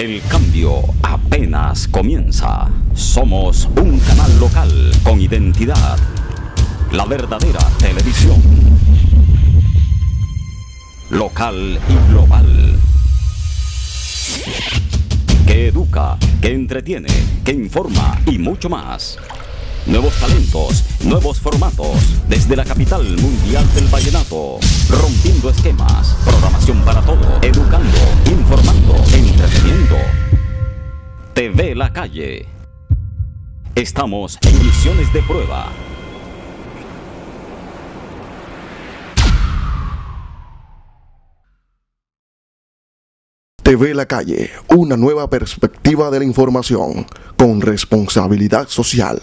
El cambio apenas comienza. Somos un canal local con identidad. La verdadera televisión. Local y global. Que educa, que entretiene, que informa y mucho más. Nuevos talentos, nuevos formatos, desde la capital mundial del vallenato, rompiendo esquemas, programación para todo, educando, informando, entreteniendo. TV La Calle. Estamos en misiones de prueba. TV La Calle, una nueva perspectiva de la información, con responsabilidad social.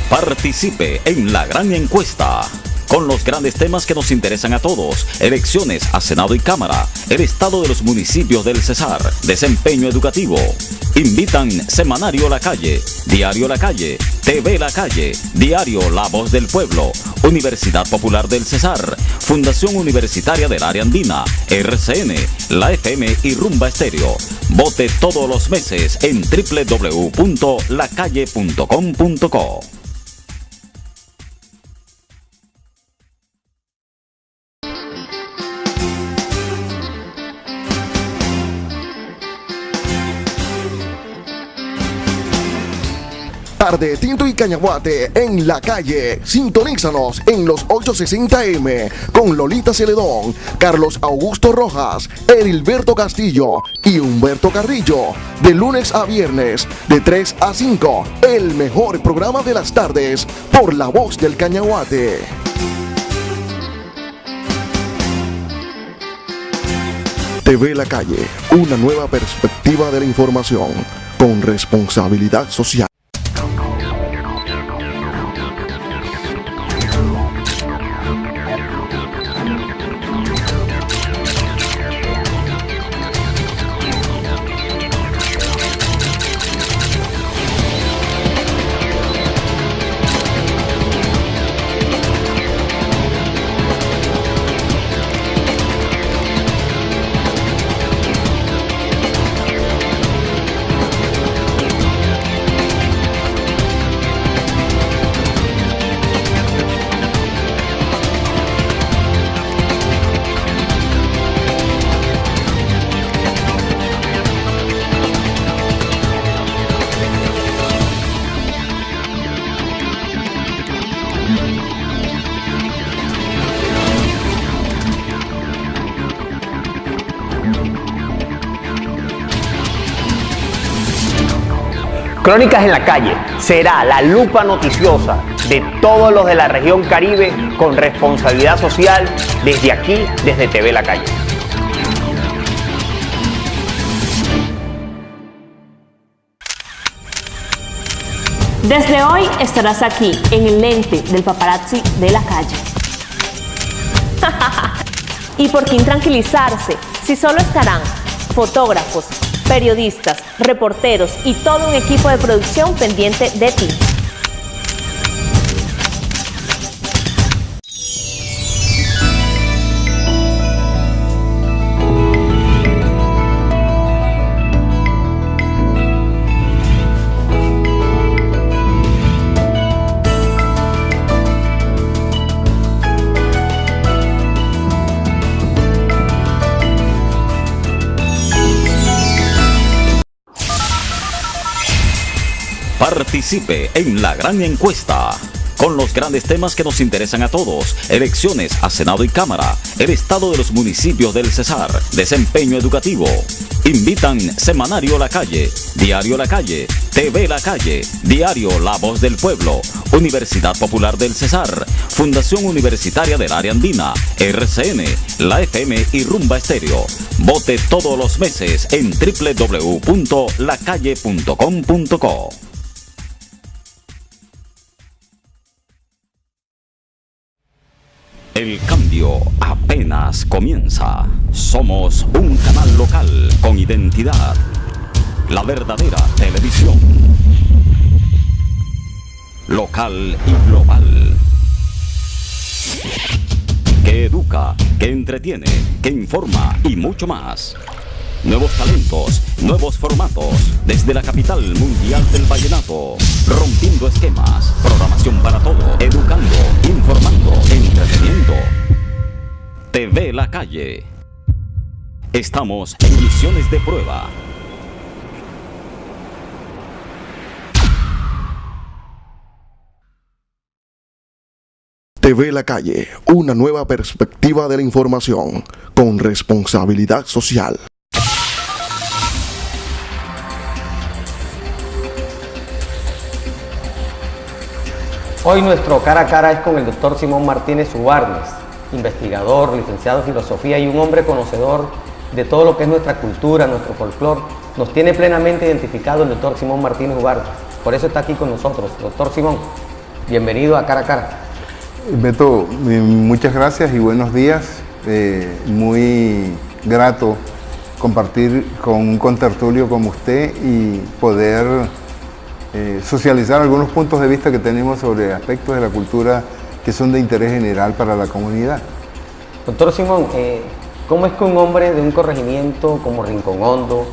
Participe en la gran encuesta, con los grandes temas que nos interesan a todos: elecciones a Senado y Cámara, el estado de los municipios del Cesar, desempeño educativo. Invitan Semanario La Calle, Diario La Calle, TV La Calle, Diario La Voz del Pueblo, Universidad Popular del Cesar, Fundación Universitaria del Área Andina, RCN, La FM y Rumba Estéreo. Vote todos los meses en www.lacalle.com.co. Tarde, tinto y cañaguate en La Calle. Sintonízanos en los 860M con Lolita Celedón, Carlos Augusto Rojas, Edilberto Castillo y Humberto Carrillo. De lunes a viernes, de 3 a 5, el mejor programa de las tardes por La Voz del Cañaguate. TV La Calle, una nueva perspectiva de la información, con responsabilidad social. Crónicas en la Calle será la lupa noticiosa de todos los de la región Caribe, con responsabilidad social, desde aquí, desde TV La Calle. Desde hoy estarás aquí, en el lente del paparazzi de La Calle. Y por fin tranquilizarse, si solo estarán fotógrafos, periodistas, reporteros y todo un equipo de producción pendiente de ti. Participe en la gran encuesta, con los grandes temas que nos interesan a todos: elecciones a Senado y Cámara, el estado de los municipios del Cesar, desempeño educativo. Invitan Semanario La Calle, Diario La Calle, TV La Calle, Diario La Voz del Pueblo, Universidad Popular del Cesar, Fundación Universitaria del Área Andina, RCN, La FM y Rumba Estéreo. Vote todos los meses en www.lacalle.com.co. El cambio apenas comienza. Somos un canal local con identidad. La verdadera televisión. Local y global. Que educa, que entretiene, que informa y mucho más. Nuevos talentos, nuevos formatos. Desde la capital mundial del vallenato. Rompiendo esquemas. Programación para todo. Educando, informando, entreteniendo. TV La Calle. Estamos en misiones de prueba. TV La Calle, una nueva perspectiva de la información con responsabilidad social. Hoy nuestro cara a cara es con el doctor Simón Martínez Ubarnes, investigador, licenciado en filosofía y un hombre conocedor de todo lo que es nuestra cultura, nuestro folclore. Nos tiene plenamente identificado el doctor Simón Martínez Ubarnes. Por eso está aquí con nosotros. Doctor Simón, bienvenido a Cara a Cara. Beto, muchas gracias y buenos días. Muy grato compartir con un contertulio como usted y poder socializar algunos puntos de vista que tenemos sobre aspectos de la cultura que son de interés general para la comunidad. Doctor Simón, ¿cómo es que un hombre de un corregimiento como Rincón Hondo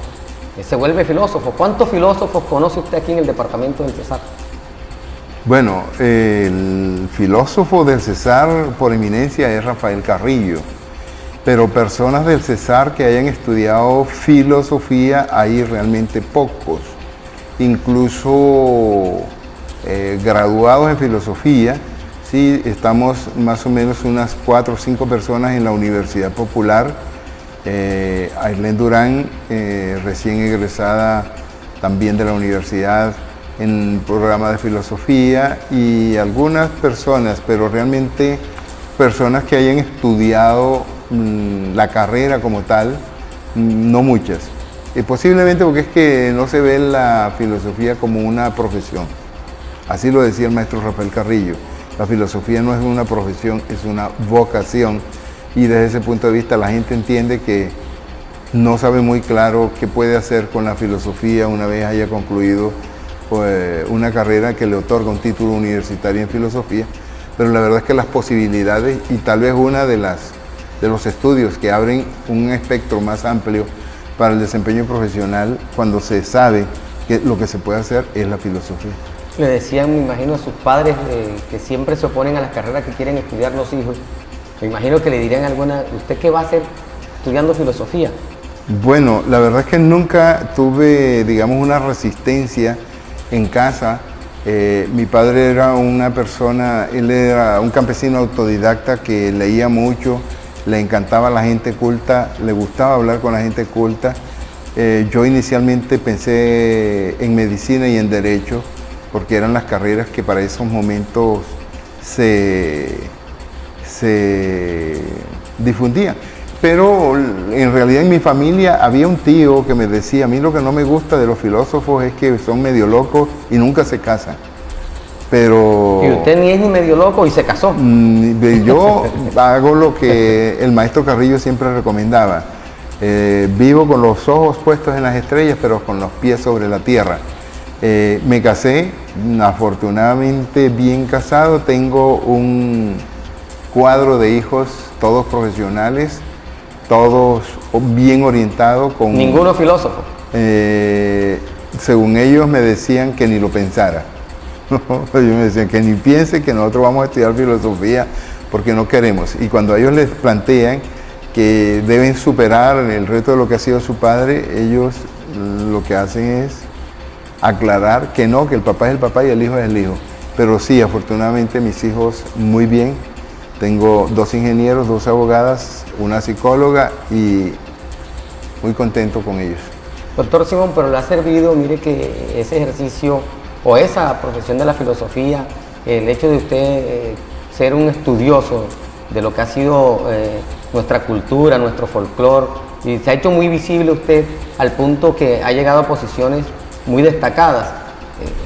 se vuelve filósofo? ¿Cuántos filósofos conoce usted aquí en el departamento del Cesar? Bueno, el filósofo del Cesar por eminencia es Rafael Carrillo, pero personas del Cesar que hayan estudiado filosofía hay realmente pocos. Incluso graduados en filosofía, sí, estamos más o menos unas 4 o 5 personas en la Universidad Popular. Ailén Durán, recién egresada también de la universidad en programa de filosofía, y algunas personas, pero realmente personas que hayan estudiado la carrera como tal, no muchas. Posiblemente porque es que no se ve la filosofía como una profesión. Así lo decía el maestro Rafael Carrillo. La filosofía no es una profesión, es una vocación, y desde ese punto de vista la gente entiende que no sabe muy claro qué puede hacer con la filosofía una vez haya concluido una carrera que le otorga un título universitario en filosofía, pero la verdad es que las posibilidades y tal vez una de los estudios que abren un espectro más amplio para el desempeño profesional cuando se sabe que lo que se puede hacer es la filosofía. Le decían, me imagino, a sus padres que siempre se oponen a las carreras que quieren estudiar los hijos. Me imagino que le dirían alguna, ¿usted qué va a hacer estudiando filosofía? Bueno, la verdad es que nunca tuve, digamos, una resistencia en casa. Mi padre era una persona, él era un campesino autodidacta que leía mucho, le encantaba la gente culta, le gustaba hablar con la gente culta. Yo inicialmente pensé en medicina y en derecho, porque eran las carreras que para esos momentos se difundían. Pero en realidad en mi familia había un tío que me decía, a mí lo que no me gusta de los filósofos es que son medio locos y nunca se casan. Pero... ¿Y usted ni es ni medio loco y se casó? Yo hago lo que el maestro Carrillo siempre recomendaba. Vivo con los ojos puestos en las estrellas, pero con los pies sobre la tierra. Me casé, afortunadamente bien casado, tengo un cuadro de hijos, todos profesionales, todos bien orientados. ¿Ninguno filósofo? Según ellos me decían que ni lo pensara. Ellos me decían que ni piense que nosotros vamos a estudiar filosofía porque no queremos. Y cuando ellos les plantean que deben superar el reto de lo que ha sido su padre, ellos lo que hacen es aclarar que no, que el papá es el papá y el hijo es el hijo. Pero sí, afortunadamente mis hijos muy bien. Tengo 2 ingenieros, 2 abogadas, una psicóloga y muy contento con ellos. Doctor Simón, pero le ha servido, mire, que ese ejercicio o esa profesión de la filosofía, el hecho de usted ser un estudioso de lo que ha sido nuestra cultura, nuestro folclore, y se ha hecho muy visible usted al punto que ha llegado a posiciones muy destacadas.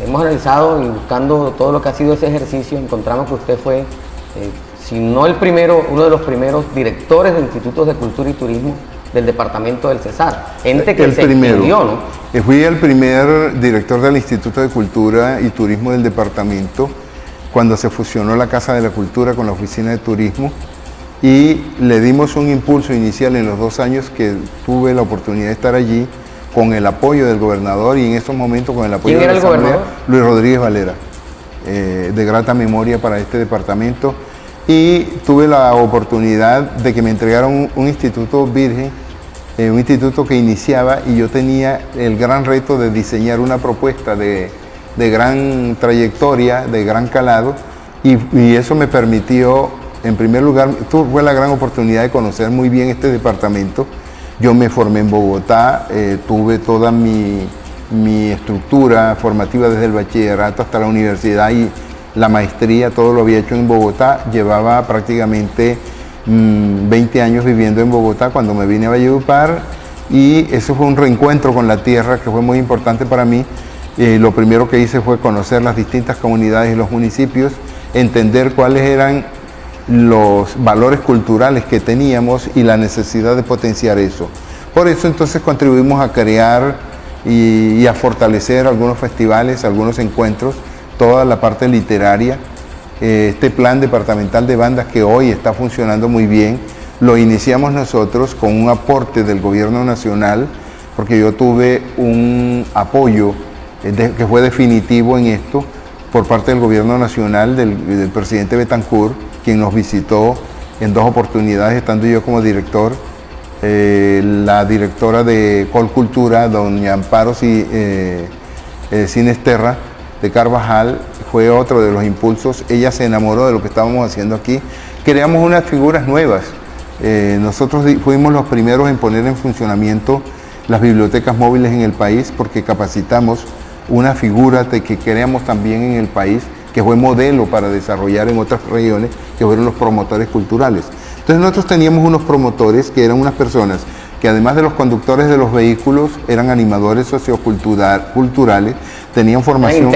Hemos analizado y buscando todo lo que ha sido ese ejercicio, encontramos que usted fue, si no el primero, uno de los primeros directores de institutos de cultura y turismo del departamento del Cesar. Ente que se extendió, ¿no? Fui el primer director del Instituto de Cultura y Turismo del departamento cuando se fusionó la Casa de la Cultura con la Oficina de Turismo. y le dimos un impulso inicial en los 2 años que tuve la oportunidad de estar allí, con el apoyo del gobernador y en estos momentos con el apoyo de la Asamblea. ¿Quién era el gobernador? Luis Rodríguez Valera, de grata memoria para este departamento, y tuve la oportunidad de que me entregaran un instituto virgen, un instituto que iniciaba, y yo tenía el gran reto de diseñar una propuesta de gran trayectoria, de gran calado, y eso me permitió, en primer lugar, tuve la gran oportunidad de conocer muy bien este departamento. Yo me formé en Bogotá, tuve toda mi estructura formativa desde el bachillerato hasta la universidad y la maestría, todo lo había hecho en Bogotá. Llevaba prácticamente 20 años viviendo en Bogotá cuando me vine a Valledupar, y eso fue un reencuentro con la tierra que fue muy importante para mí. Lo primero que hice fue conocer las distintas comunidades y los municipios, entender cuáles eran los valores culturales que teníamos y la necesidad de potenciar eso. Por eso entonces contribuimos a crear y a fortalecer algunos festivales, algunos encuentros, toda la parte literaria. Este plan departamental de bandas que hoy está funcionando muy bien, lo iniciamos nosotros con un aporte del gobierno nacional, porque yo tuve un apoyo que fue definitivo en esto por parte del gobierno nacional, del presidente Betancourt, quien nos visitó en 2 oportunidades, estando yo como director. La directora de Colcultura, doña Amparo Sinesterra de Carvajal, fue otro de los impulsos. Ella se enamoró de lo que estábamos haciendo aquí. Creamos unas figuras nuevas. Nosotros fuimos los primeros en poner en funcionamiento las bibliotecas móviles en el país, porque capacitamos una figura que creamos también en el país, que fue modelo para desarrollar en otras regiones, que fueron los promotores culturales. Entonces nosotros teníamos unos promotores que eran unas personas que, además de los conductores de los vehículos, eran animadores socioculturales, tenían formación...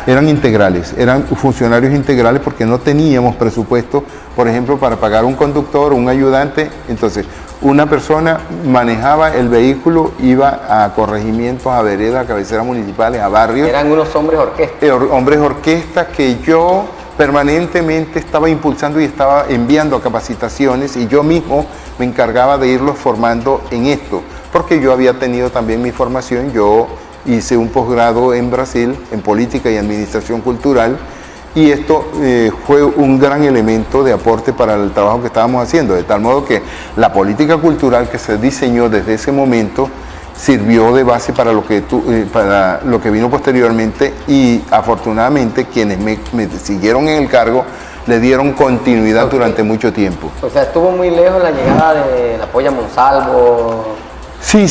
Eran integrales, eran funcionarios integrales, porque no teníamos presupuesto, por ejemplo, para pagar un conductor o un ayudante. Entonces, una persona manejaba el vehículo, iba a corregimientos, a veredas, a cabeceras municipales, a barrios. Eran unos hombres orquesta. Hombres orquesta que yo permanentemente estaba impulsando y estaba enviando a capacitaciones, y yo mismo me encargaba de irlos formando en esto, porque yo había tenido también mi formación. Yo hice un posgrado en Brasil en política y administración cultural, y esto fue un gran elemento de aporte para el trabajo que estábamos haciendo, de tal modo que la política cultural que se diseñó desde ese momento sirvió de base para lo que vino posteriormente, y afortunadamente quienes me siguieron en el cargo le dieron continuidad durante mucho tiempo. O sea, estuvo muy lejos la llegada de la Polla Monsalvo. Sí,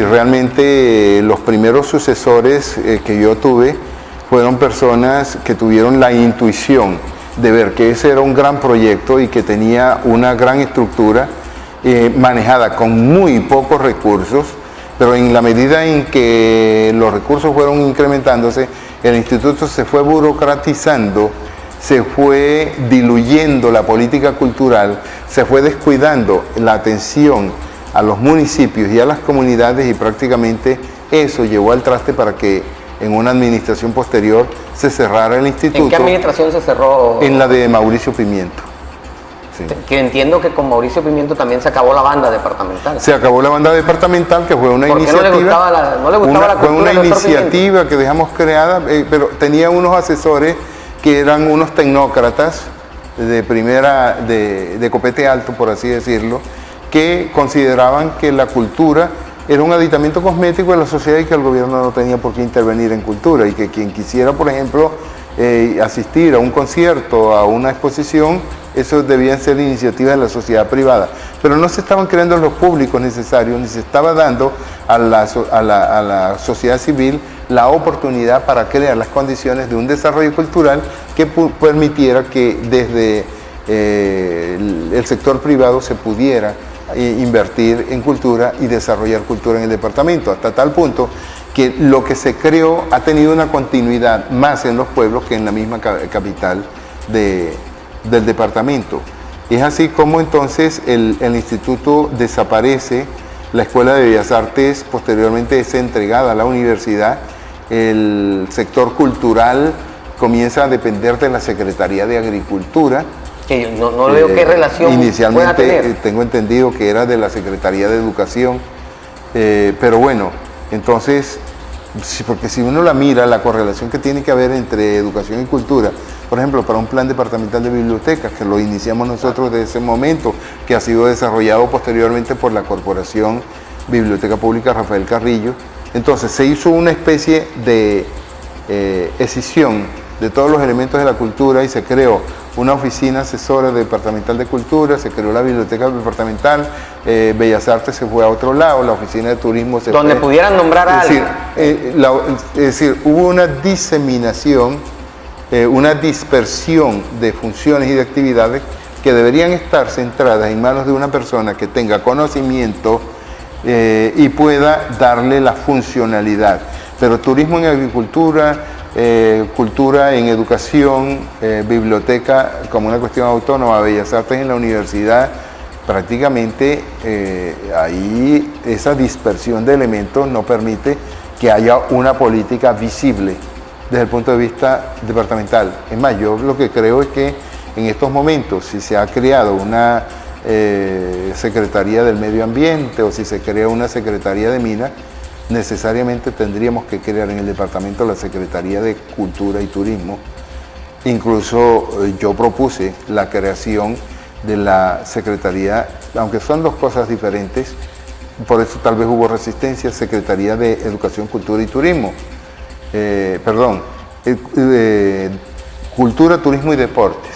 realmente los primeros sucesores que yo tuve fueron personas que tuvieron la intuición de ver que ese era un gran proyecto y que tenía una gran estructura manejada con muy pocos recursos, pero en la medida en que los recursos fueron incrementándose, el instituto se fue burocratizando, se fue diluyendo la política cultural, se fue descuidando la atención a los municipios y a las comunidades, y prácticamente eso llevó al traste para que en una administración posterior se cerrara el instituto. ¿En qué administración se cerró? En la de Mauricio Pimiento. Sí. Que entiendo que con Mauricio Pimiento también se acabó la banda departamental. Se acabó la banda departamental, que fue una iniciativa. ¿No le gustaba la cultura? Fue una iniciativa que dejamos creada, pero tenía unos asesores que eran unos tecnócratas de copete alto, por así decirlo, que consideraban que la cultura era un aditamento cosmético de la sociedad y que el gobierno no tenía por qué intervenir en cultura, y que quien quisiera, por ejemplo, asistir a un concierto, a una exposición, eso debían ser iniciativas de la sociedad privada. Pero no se estaban creando los públicos necesarios, ni se estaba dando a la sociedad civil la oportunidad para crear las condiciones de un desarrollo cultural que permitiera que desde el sector privado se pudiera invertir en cultura y desarrollar cultura en el departamento, hasta tal punto que lo que se creó ha tenido una continuidad más en los pueblos que en la misma capital del departamento. Es así como entonces el instituto desaparece, la Escuela de Bellas Artes posteriormente es entregada a la universidad, el sector cultural comienza a depender de la Secretaría de Agricultura, Que yo no veo qué relación pueda inicialmente tener. Tengo entendido que era de la Secretaría de Educación, pero bueno, entonces, porque si uno la mira, la correlación que tiene que haber entre educación y cultura, por ejemplo, para un plan departamental de bibliotecas, que lo iniciamos nosotros desde ese momento, que ha sido desarrollado posteriormente por la Corporación Biblioteca Pública Rafael Carrillo, entonces se hizo una especie de escisión de todos los elementos de la cultura y se creó una oficina asesora departamental de cultura, se creó la biblioteca departamental, Bellas Artes se fue a otro lado, la oficina de turismo se donde fue. pudieran nombrar a alguien. Es decir, hubo una diseminación, una dispersión de funciones y de actividades que deberían estar centradas en manos de una persona que tenga conocimiento y pueda darle la funcionalidad. Pero turismo en agricultura, cultura en educación, biblioteca como una cuestión autónoma, Bellas Artes en la universidad, prácticamente ahí esa dispersión de elementos no permite que haya una política visible desde el punto de vista departamental. Es más, yo lo que creo es que en estos momentos, si se ha creado una Secretaría del Medio Ambiente o si se crea una Secretaría de Minas, necesariamente tendríamos que crear en el departamento la Secretaría de Cultura y Turismo. Incluso yo propuse la creación de la Secretaría, aunque son dos cosas diferentes, por eso tal vez hubo resistencia, Secretaría de Educación, Cultura y Turismo. Cultura, Turismo y Deportes.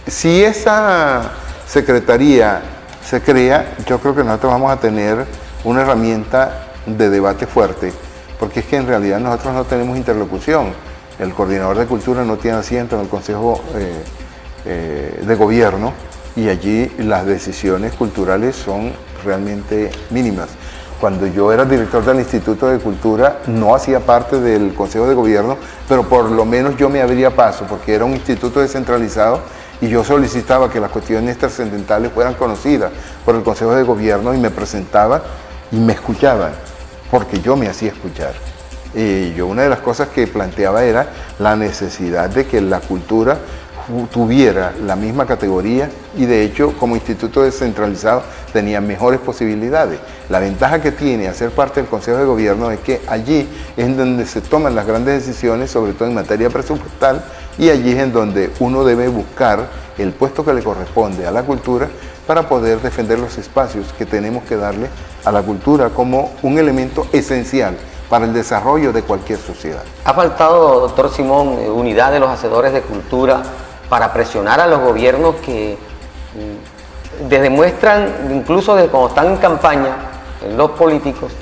Si esa Secretaría se crea, yo creo que nosotros vamos a tener una herramienta de debate fuerte, porque es que en realidad nosotros no tenemos interlocución. El coordinador de cultura no tiene asiento en el Consejo de Gobierno y allí las decisiones culturales son realmente mínimas. Cuando yo era director del Instituto de Cultura no hacía parte del Consejo de Gobierno, pero por lo menos yo me abría paso porque era un instituto descentralizado y yo solicitaba que las cuestiones trascendentales fueran conocidas por el Consejo de Gobierno y me presentaba y me escuchaban, porque yo me hacía escuchar. Yo una de las cosas que planteaba era la necesidad de que la cultura tuviera la misma categoría y de hecho como instituto descentralizado tenía mejores posibilidades. La ventaja que tiene hacer parte del Consejo de Gobierno es que allí es en donde se toman las grandes decisiones, sobre todo en materia presupuestal, y allí es en donde uno debe buscar el puesto que le corresponde a la cultura para poder defender los espacios que tenemos que darle a la cultura como un elemento esencial para el desarrollo de cualquier sociedad. ¿Ha faltado, doctor Simón, unidad de los hacedores de cultura para presionar a los gobiernos que demuestran, incluso de cuando están en campaña, los políticos,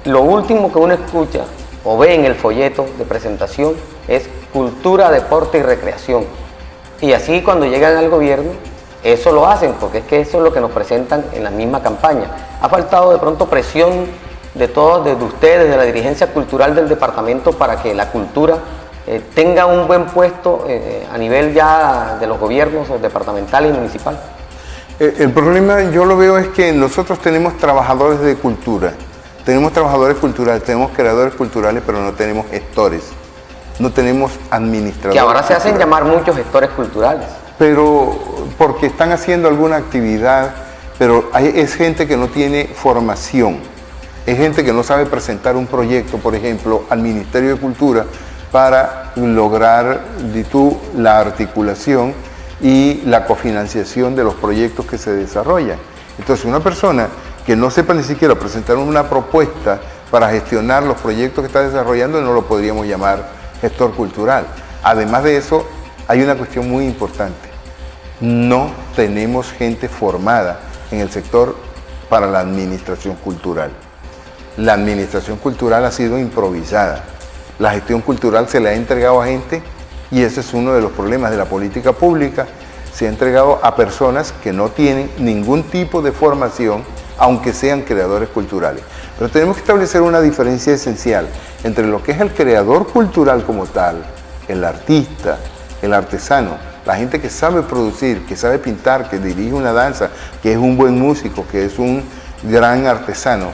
lo último que uno escucha o ve en el folleto de presentación es cultura, deporte y recreación? Y así cuando llegan al gobierno, eso lo hacen, porque es que eso es lo que nos presentan en la misma campaña. ¿Ha faltado de pronto presión de todos, desde ustedes, de la dirigencia cultural del departamento, para que la cultura tenga un buen puesto a nivel ya de los gobiernos departamentales y municipales? El problema yo lo veo es que nosotros tenemos trabajadores de cultura, tenemos trabajadores culturales, tenemos creadores culturales, pero no tenemos gestores, no tenemos administradores. Que ahora se hacen llamar muchos gestores culturales. Pero porque están haciendo alguna actividad, pero es gente que no tiene formación, es gente que no sabe presentar un proyecto, por ejemplo, al Ministerio de Cultura para lograr la articulación y la cofinanciación de los proyectos que se desarrollan. Entonces, una persona que no sepa ni siquiera presentar una propuesta para gestionar los proyectos que está desarrollando, no lo podríamos llamar gestor cultural. Además de eso, hay una cuestión muy importante. No tenemos gente formada en el sector para la administración cultural. La administración cultural ha sido improvisada. La gestión cultural se le ha entregado a gente y ese es uno de los problemas de la política pública. Se ha entregado a personas que no tienen ningún tipo de formación, aunque sean creadores culturales. Pero tenemos que establecer una diferencia esencial entre lo que es el creador cultural como tal, el artista, el artesano, la gente que sabe producir, que sabe pintar, que dirige una danza, que es un buen músico, que es un gran artesano,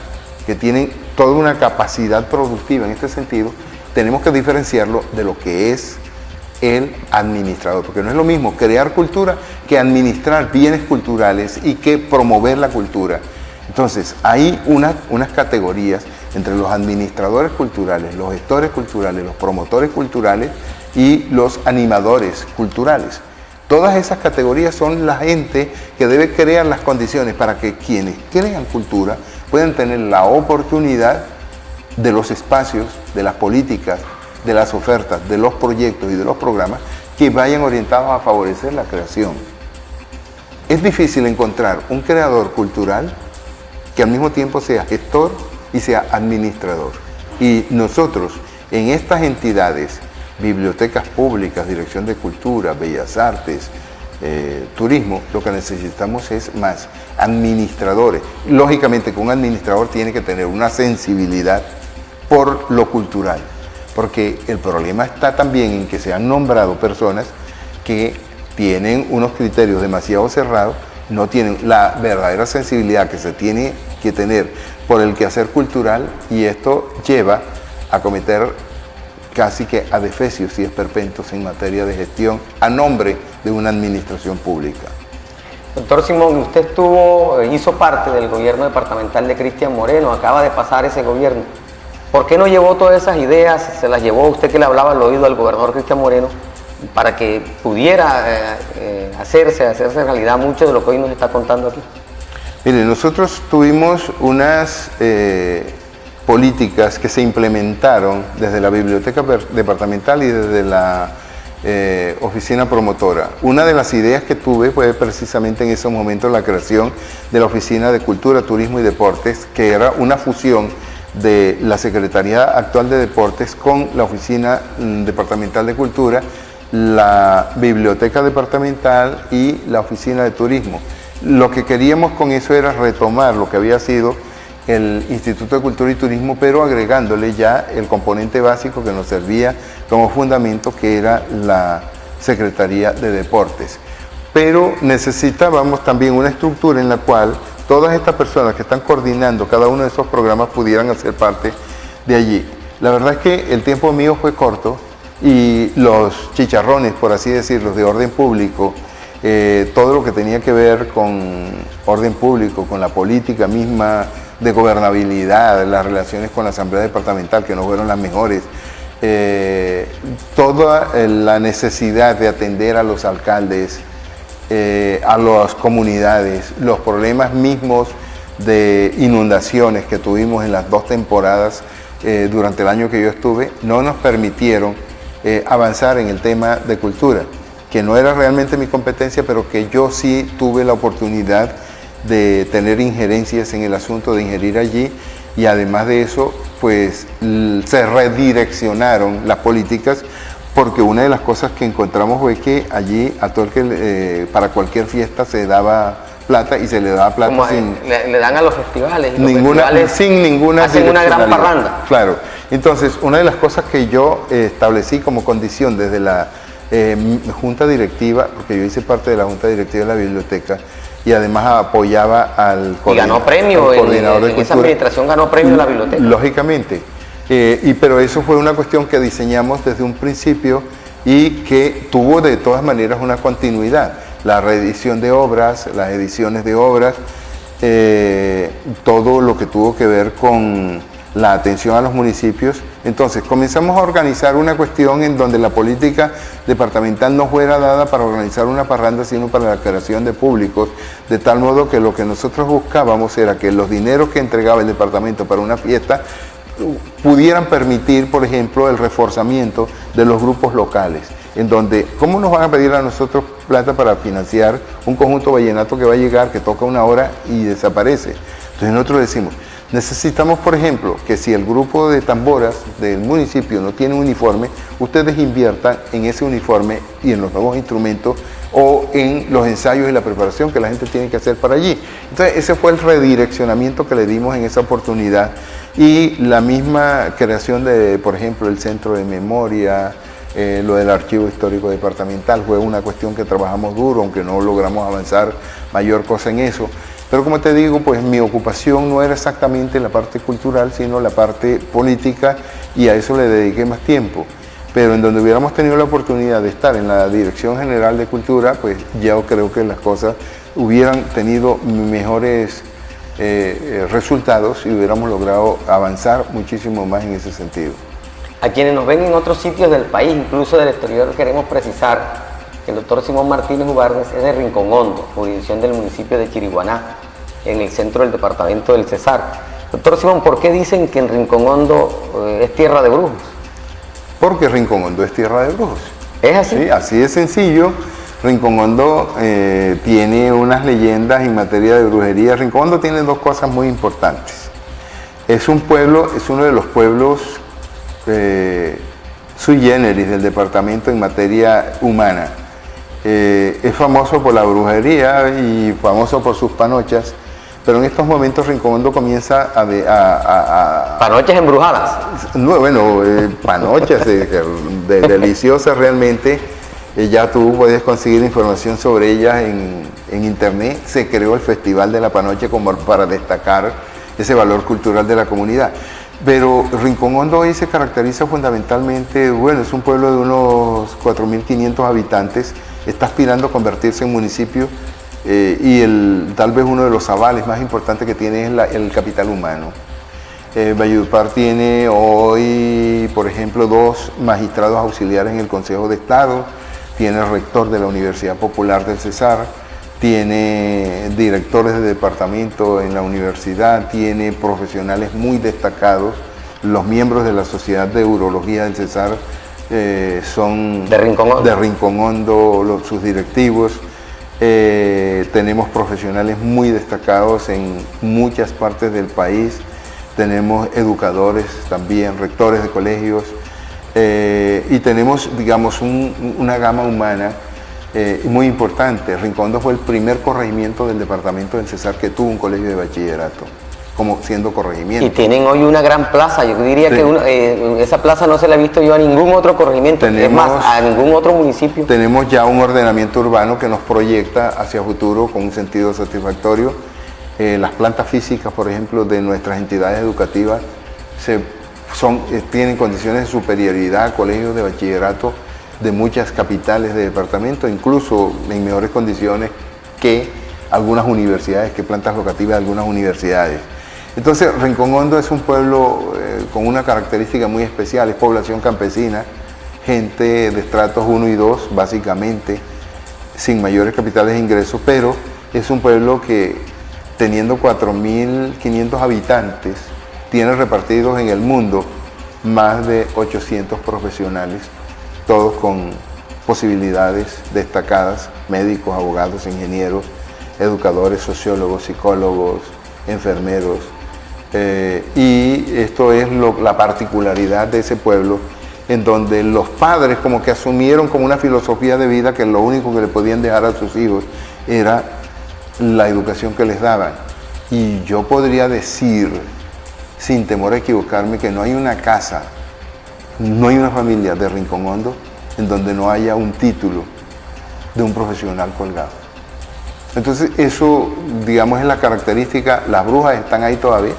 que tienen toda una capacidad productiva en este sentido. Tenemos que diferenciarlo de lo que es el administrador, porque no es lo mismo crear cultura que administrar bienes culturales y que promover la cultura. Entonces, hay unas categorías entre los administradores culturales, los gestores culturales, los promotores culturales y los animadores culturales. Todas esas categorías son la gente que debe crear las condiciones para que quienes crean cultura puedan tener la oportunidad de los espacios, de las políticas, de las ofertas, de los proyectos y de los programas que vayan orientados a favorecer la creación. Es difícil encontrar un creador cultural que al mismo tiempo sea gestor y sea administrador. Y nosotros en estas entidades, bibliotecas públicas, Dirección de Cultura, Bellas Artes, turismo, lo que necesitamos es más administradores. Lógicamente que un administrador tiene que tener una sensibilidad por lo cultural, porque el problema está también en que se han nombrado personas que tienen unos criterios demasiado cerrados, no tienen la verdadera sensibilidad que se tiene que tener por el quehacer cultural, y esto lleva a cometer casi que adefesios y esperpentos en materia de gestión a nombre de una administración pública. Doctor Simón, usted hizo parte del gobierno departamental de Cristian Moreno, acaba de pasar ese gobierno. ¿Por qué no llevó todas esas ideas, se las llevó usted que le hablaba al oído al gobernador Cristian Moreno, para que pudiera hacerse realidad mucho de lo que hoy nos está contando aquí? Mire, nosotros tuvimos unas políticas que se implementaron desde la biblioteca departamental y desde la oficina promotora. Una de las ideas que tuve fue precisamente en ese momento la creación de la Oficina de Cultura, Turismo y Deportes, que era una fusión de la Secretaría actual de Deportes con la Oficina Departamental de Cultura, la Biblioteca Departamental y la Oficina de Turismo. Lo que queríamos con eso era retomar lo que había sido el Instituto de Cultura y Turismo, pero agregándole ya el componente básico que nos servía como fundamento, que era la Secretaría de Deportes. Pero necesitábamos también una estructura en la cual todas estas personas que están coordinando cada uno de esos programas pudieran hacer parte de allí. La verdad es que el tiempo mío fue corto y los chicharrones, por así decirlo, de orden público, todo lo que tenía que ver con orden público, con la política misma de gobernabilidad, las relaciones con la Asamblea Departamental, que no fueron las mejores, toda la necesidad de atender a los alcaldes, a las comunidades, los problemas mismos de inundaciones que tuvimos en las 2 temporadas durante el año que yo estuve, no nos permitieron avanzar en el tema de cultura, que no era realmente mi competencia, pero que yo sí tuve la oportunidad de tener injerencias en el asunto, de ingerir allí, y además de eso, pues se redireccionaron las políticas, porque una de las cosas que encontramos fue que allí a todo el que para cualquier fiesta se daba plata, y se le daba plata como sin le dan a los festivales, y sin ninguna hacen una gran parranda. Claro. Entonces, una de las cosas que yo establecí como condición desde la junta directiva, porque yo hice parte de la junta directiva de la biblioteca, y además apoyaba al coordinador en esa administración ganó premio en la biblioteca. Lógicamente. Pero eso fue una cuestión que diseñamos desde un principio y que tuvo de todas maneras una continuidad. La reedición de obras, las ediciones de obras, todo lo que tuvo que ver con la atención a los municipios. Entonces comenzamos a organizar una cuestión en donde la política departamental no fuera dada para organizar una parranda, sino para la creación de públicos, de tal modo que lo que nosotros buscábamos era que los dineros que entregaba el departamento para una fiesta pudieran permitir, por ejemplo, el reforzamiento de los grupos locales, en donde, ¿cómo nos van a pedir a nosotros plata para financiar un conjunto vallenato que va a llegar, que toca una hora y desaparece? Entonces nosotros decimos, necesitamos, por ejemplo, que si el grupo de tamboras del municipio no tiene uniforme, ustedes inviertan en ese uniforme y en los nuevos instrumentos o en los ensayos y la preparación que la gente tiene que hacer para allí. Entonces ese fue el redireccionamiento que le dimos en esa oportunidad, y la misma creación de, por ejemplo, el centro de memoria, lo del archivo histórico departamental fue una cuestión que trabajamos duro, aunque no logramos avanzar mayor cosa en eso. Pero como te digo, pues mi ocupación no era exactamente la parte cultural, sino la parte política, y a eso le dediqué más tiempo. pero en donde hubiéramos tenido la oportunidad de estar en la Dirección General de Cultura, pues yo creo que las cosas hubieran tenido mejores resultados y hubiéramos logrado avanzar muchísimo más en ese sentido. A quienes nos ven en otros sitios del país, incluso del exterior, queremos precisar que el doctor Simón Martínez Ubarnes es de Rincón Hondo, jurisdicción del municipio de Chiriguaná, en el centro del departamento del Cesar. Doctor Simón, ¿por qué dicen que en Rincón Hondo es tierra de brujos? Porque Rincón Hondo es tierra de brujos. ¿Es así? Sí, así de sencillo. Rincón Hondo tiene unas leyendas en materia de brujería. Rincón Hondo tiene dos cosas muy importantes. Es un pueblo, es uno de los pueblos sui generis del departamento en materia humana. Es famoso por la brujería y famoso por sus panochas, pero en estos momentos Rincón Hondo comienza a ¿Panochas embrujadas? No, bueno, panochas deliciosas realmente. Ya tú puedes conseguir información sobre ellas en internet. Se creó el Festival de la Panoche como para destacar ese valor cultural de la comunidad. Pero Rincón Hondo hoy se caracteriza fundamentalmente, bueno, es un pueblo de unos 4.500 habitantes, está aspirando a convertirse en municipio y tal vez uno de los avales más importantes que tiene es el capital humano. Valledupar tiene hoy, por ejemplo, 2 magistrados auxiliares en el Consejo de Estado, tiene el rector de la Universidad Popular del Cesar, tiene directores de departamento en la universidad, tiene profesionales muy destacados. Los miembros de la Sociedad de Urología del Cesar son de Rincón Hondo, sus directivos. Tenemos profesionales muy destacados en muchas partes del país. Tenemos educadores también, rectores de colegios. Y tenemos, digamos, una gama humana muy importante. Rincón Hondo fue el primer corregimiento del departamento del Cesar que tuvo un colegio de bachillerato, como siendo corregimiento. Y tienen hoy una gran plaza. Yo diría que esa plaza no se la he visto yo a ningún otro corregimiento, es más, a ningún otro municipio. Tenemos ya un ordenamiento urbano que nos proyecta hacia futuro con un sentido satisfactorio. Las plantas físicas, por ejemplo, de nuestras entidades educativas tienen condiciones de superioridad a colegios de bachillerato de muchas capitales de departamento, incluso en mejores condiciones que algunas universidades, que plantas locativas de algunas universidades. Entonces, Rincón Hondo es un pueblo con una característica muy especial, es población campesina, gente de estratos 1 y 2, básicamente, sin mayores capitales de ingresos, pero es un pueblo que, teniendo 4.500 habitantes, tiene repartidos en el mundo más de 800 profesionales, todos con posibilidades destacadas, médicos, abogados, ingenieros, educadores, sociólogos, psicólogos, enfermeros. Y esto es la particularidad de ese pueblo, en donde los padres como que asumieron como una filosofía de vida que lo único que le podían dejar a sus hijos era la educación que les daban. Y yo podría decir, sin temor a equivocarme, que no hay una casa, no hay una familia de Rincón Hondo en donde no haya un título de un profesional colgado. Entonces eso, digamos, es la característica. Las brujas están ahí todavía,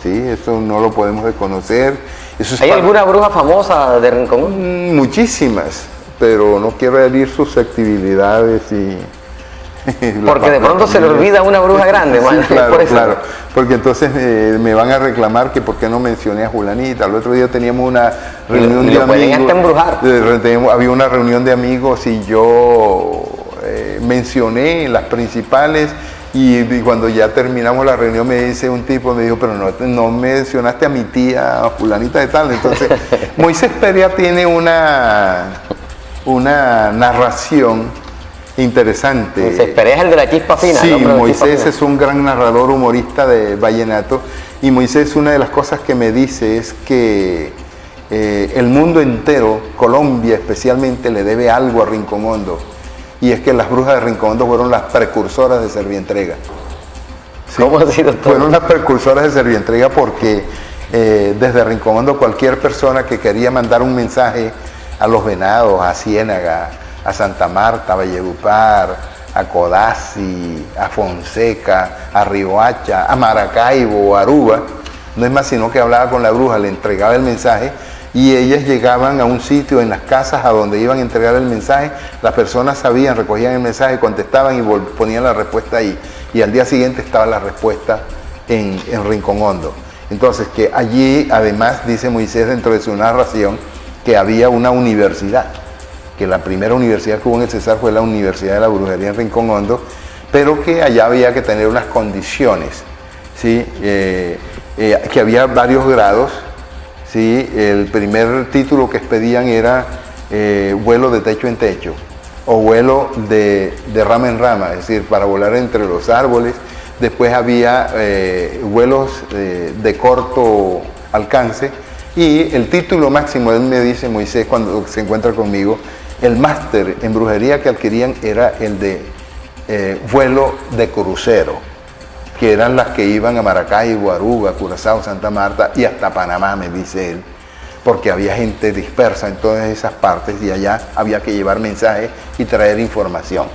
¿sí? Eso no lo podemos desconocer. Eso es ¿Hay alguna bruja famosa de Rincón Hondo? Muchísimas, pero no quiero herir susceptibilidades y... Porque de pronto se le olvida una bruja grande, sí, man. Claro, por eso. claro, porque entonces me van a reclamar que por qué no mencioné a Julanita. El otro día teníamos una reunión de amigos. Hasta embrujar. Había una reunión de amigos y yo mencioné las principales y cuando ya terminamos la reunión me dice un tipo, me dijo, pero no mencionaste a mi tía a Julanita de tal. Entonces, Moisés Perea tiene una narración interesante. Moisés Perea es el de la chispa fina. Sí, ¿no? Moisés es un gran narrador humorista de vallenato y Moisés, una de las cosas que me dice es que el mundo entero, Colombia especialmente, le debe algo a Rincón Hondo, y es que las brujas de Rincón Hondo fueron las precursoras de Servientrega. ¿Sí? ¿Cómo ha sido todo? Fueron las precursoras de Servientrega porque desde Rincón Hondo cualquier persona que quería mandar un mensaje a Los Venados, a Ciénaga, a Santa Marta, a Valledupar, a Codazzi, a Fonseca, a Riohacha, a Maracaibo, a Aruba, no es más sino que hablaba con la bruja, le entregaba el mensaje y ellas llegaban a un sitio en las casas a donde iban a entregar el mensaje, las personas sabían, recogían el mensaje, contestaban y ponían la respuesta ahí, y al día siguiente estaba la respuesta en Rincón Hondo. Entonces, que allí además dice Moisés dentro de su narración que había una universidad, que la primera universidad que hubo en el Cesar fue la Universidad de la Brujería en Rincón Hondo, pero que allá había que tener unas condiciones, ¿sí? Que había varios grados, ¿sí? El primer título que expedían era vuelo de techo en techo, o vuelo de rama en rama, es decir, para volar entre los árboles. Después había vuelos de corto alcance, y el título máximo, él me dice, Moisés, cuando se encuentra conmigo, el máster en brujería que adquirían era el de vuelo de crucero, que eran las que iban a Maracaibo, Aruba, Curazao, Santa Marta y hasta Panamá, me dice él, porque había gente dispersa en todas esas partes y allá había que llevar mensajes y traer información.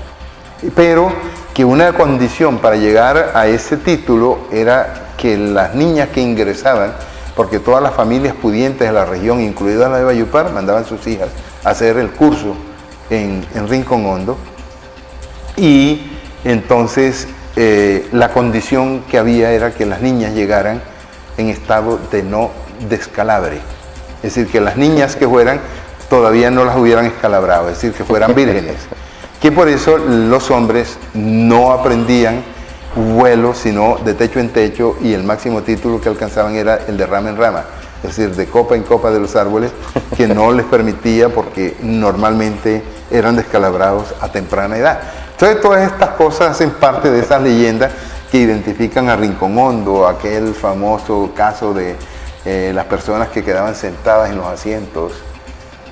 Pero que una condición para llegar a ese título era que las niñas que ingresaban, porque todas las familias pudientes de la región, incluida la de Valledupar, mandaban sus hijas a hacer el curso en Rincón Hondo, y entonces la condición que había era que las niñas llegaran en estado de no descalabre, es decir, que las niñas que fueran todavía no las hubieran escalabrado, es decir, que fueran vírgenes, que por eso los hombres no aprendían vuelo sino de techo en techo, y el máximo título que alcanzaban era el de rama en rama, es decir, de copa en copa de los árboles, que no les permitía porque normalmente eran descalabrados a temprana edad. Entonces todas estas cosas hacen parte de esas leyendas que identifican a Rincón Hondo, aquel famoso caso de las personas que quedaban sentadas en los asientos.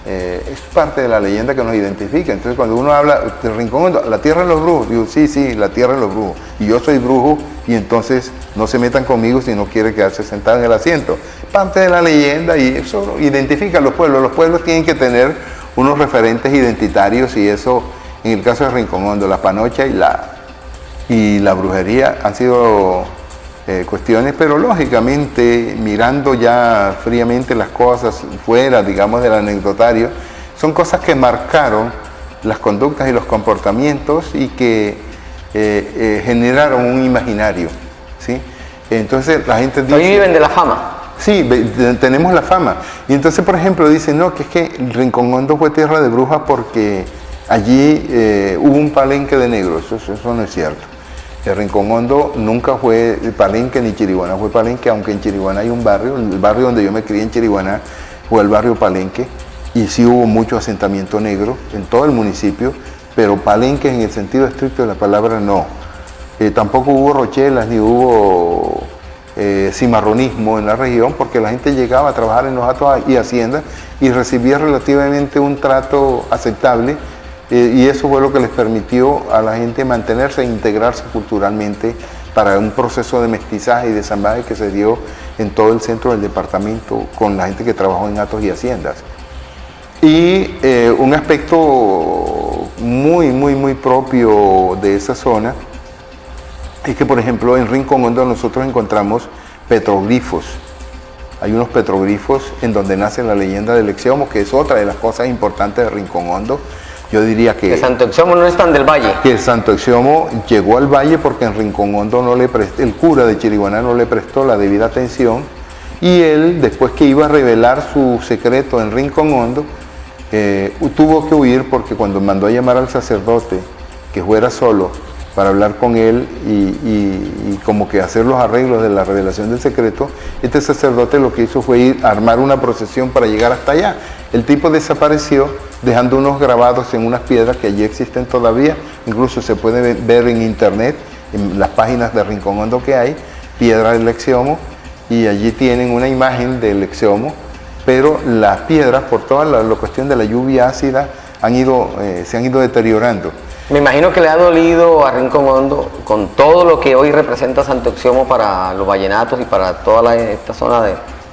Es parte de la leyenda que nos identifica. Entonces cuando uno habla de Rincón Hondo, la tierra de los brujos, digo, sí, la tierra de los brujos, y yo soy brujo, y entonces no se metan conmigo si no quiere quedarse sentado en el asiento. Parte de la leyenda, y eso identifica a los pueblos tienen que tener unos referentes identitarios, y eso, en el caso de Rincón Hondo, la panocha y la brujería han sido cuestiones, pero lógicamente, mirando ya fríamente las cosas fuera, digamos, del anecdotario, son cosas que marcaron las conductas y los comportamientos y que generaron un imaginario, ¿sí? Entonces la gente dice... ¿Hoy viven de la fama? Sí, tenemos la fama. Y entonces, por ejemplo, dicen, no, que es que Rincón Hondo fue tierra de brujas porque allí hubo un palenque de negros. Eso no es cierto. El Rincón Hondo nunca fue palenque ni Chiriguaná fue palenque, aunque en Chiriguaná hay un barrio, el barrio donde yo me crié en Chiriguaná fue el barrio Palenque, y sí hubo mucho asentamiento negro en todo el municipio, pero palenque en el sentido estricto de la palabra no. Tampoco hubo rochelas ni hubo cimarronismo en la región, porque la gente llegaba a trabajar en los hatos y haciendas y recibía relativamente un trato aceptable. Y eso fue lo que les permitió a la gente mantenerse e integrarse culturalmente para un proceso de mestizaje y de zambaje que se dio en todo el centro del departamento con la gente que trabajó en hatos y haciendas. Y un aspecto muy propio de esa zona es que, por ejemplo, en Rincón Hondo nosotros encontramos petroglifos. Hay unos petroglifos en donde nace la leyenda del Exeomo, que es otra de las cosas importantes de Rincón Hondo. Yo diría que Santo Exeomo no es tan del valle. Que el Santo Exeomo llegó al valle porque en Rincón Hondo el cura de Chiriguaná no le prestó la debida atención, y él, después que iba a revelar su secreto en Rincón Hondo, tuvo que huir, porque cuando mandó a llamar al sacerdote que fuera solo para hablar con él y como que hacer los arreglos de la revelación del secreto, este sacerdote lo que hizo fue ir a armar una procesión para llegar hasta allá. El tipo desapareció dejando unos grabados en unas piedras que allí existen todavía, incluso se puede ver en internet, en las páginas de Rincón Hondo que hay, piedra del Exeomo, y allí tienen una imagen del Exeomo, pero las piedras, por toda la cuestión de la lluvia ácida, se han ido deteriorando. Me imagino que le ha dolido a Rincón Hondo, con todo lo que hoy representa Santo Exeomo para los vallenatos y para toda esta zona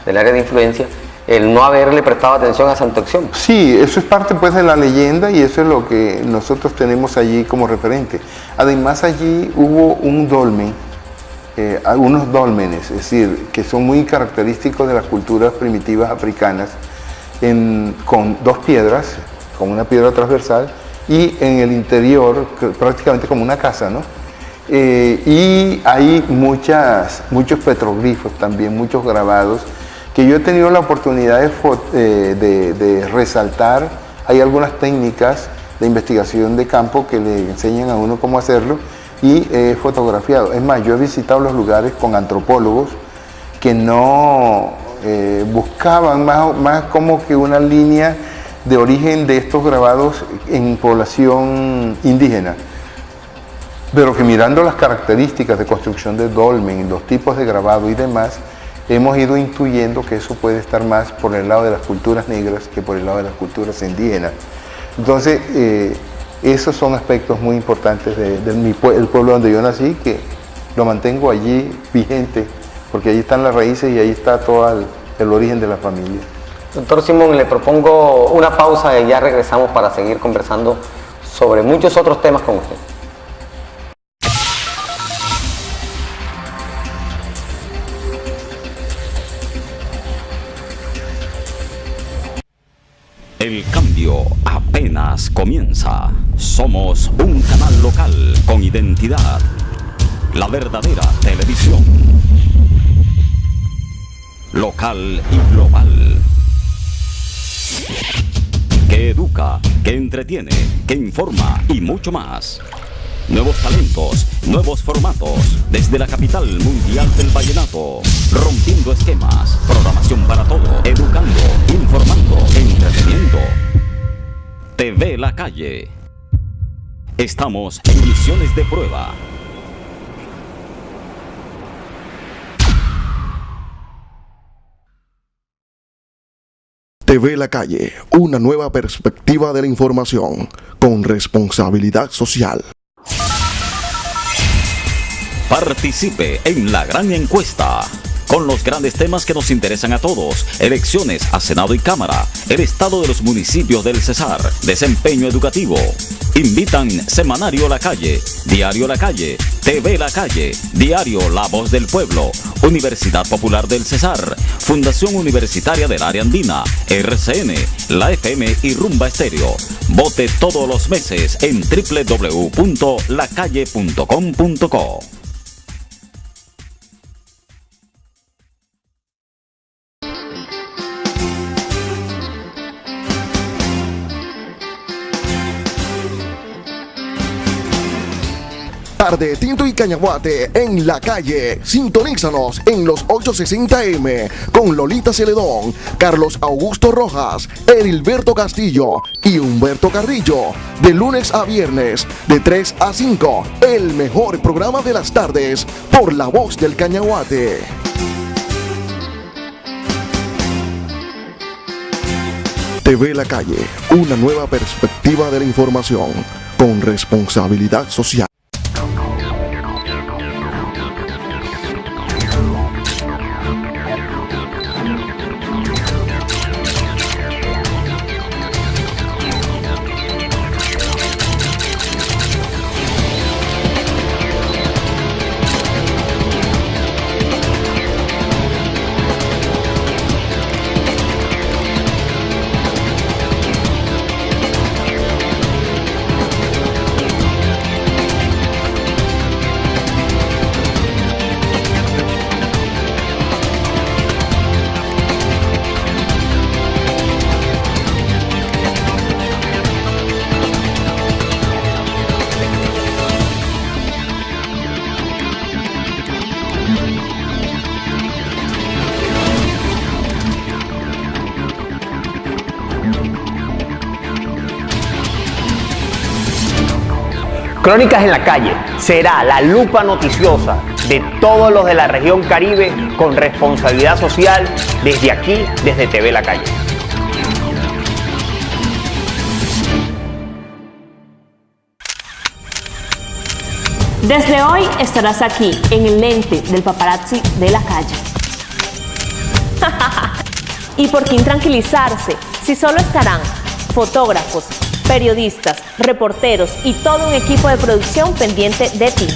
del área de influencia, el no haberle prestado atención a Santo Exeomo. Sí, eso es parte pues de la leyenda, y eso es lo que nosotros tenemos allí como referente. Además, allí hubo un dolmen, unos dólmenes, es decir, que son muy característicos de las culturas primitivas africanas, con dos piedras, con una piedra transversal, y en el interior prácticamente como una casa, ¿no? Y hay muchos petroglifos también, muchos grabados, que yo he tenido la oportunidad de resaltar. Hay algunas técnicas de investigación de campo que le enseñan a uno cómo hacerlo, y he fotografiado. Es más, yo he visitado los lugares con antropólogos que no buscaban más como que una línea de origen de estos grabados en población indígena, pero que mirando las características de construcción de dolmen, los tipos de grabado y demás, hemos ido intuyendo que eso puede estar más por el lado de las culturas negras que por el lado de las culturas indígenas. Entonces, esos son aspectos muy importantes del pueblo donde yo nací, que lo mantengo allí vigente, porque allí están las raíces y ahí está todo el origen de la familia. Doctor Simón, le propongo una pausa y ya regresamos para seguir conversando sobre muchos otros temas con usted. El cambio apenas comienza. Somos un canal local con identidad. La verdadera televisión. Local y global. Que educa, que entretiene, que informa y mucho más. Nuevos talentos, nuevos formatos, desde la capital mundial del vallenato, rompiendo esquemas, programación para todo, educando, informando, entreteniendo. TV La Calle. Estamos en misiones de prueba. TV La Calle, una nueva perspectiva de la información, con responsabilidad social. Participe en la gran encuesta, con los grandes temas que nos interesan a todos: elecciones a Senado y Cámara, el estado de los municipios del Cesar, desempeño educativo. Invitan Semanario La Calle, Diario La Calle, TV La Calle, Diario La Voz del Pueblo, Universidad Popular del Cesar, Fundación Universitaria del Área Andina, RCN, La FM y Rumba Estéreo. Vote todos los meses en www.lacalle.com.co. Tarde, tinto y cañaguate en La Calle. Sintonízanos en los 860M con Lolita Celedón, Carlos Augusto Rojas, Edilberto Castillo y Humberto Carrillo. De lunes a viernes, de 3 a 5, el mejor programa de las tardes por La Voz del Cañaguate. TV La Calle, una nueva perspectiva de la información, con responsabilidad social. Crónicas en la Calle será la lupa noticiosa de todos los de la región Caribe, con responsabilidad social, desde aquí, desde TV La Calle. Desde hoy estarás aquí, en el lente del paparazzi de La Calle. ¿Y por qué intranquilizarse si solo estarán fotógrafos, periodistas, reporteros y todo un equipo de producción pendiente de ti?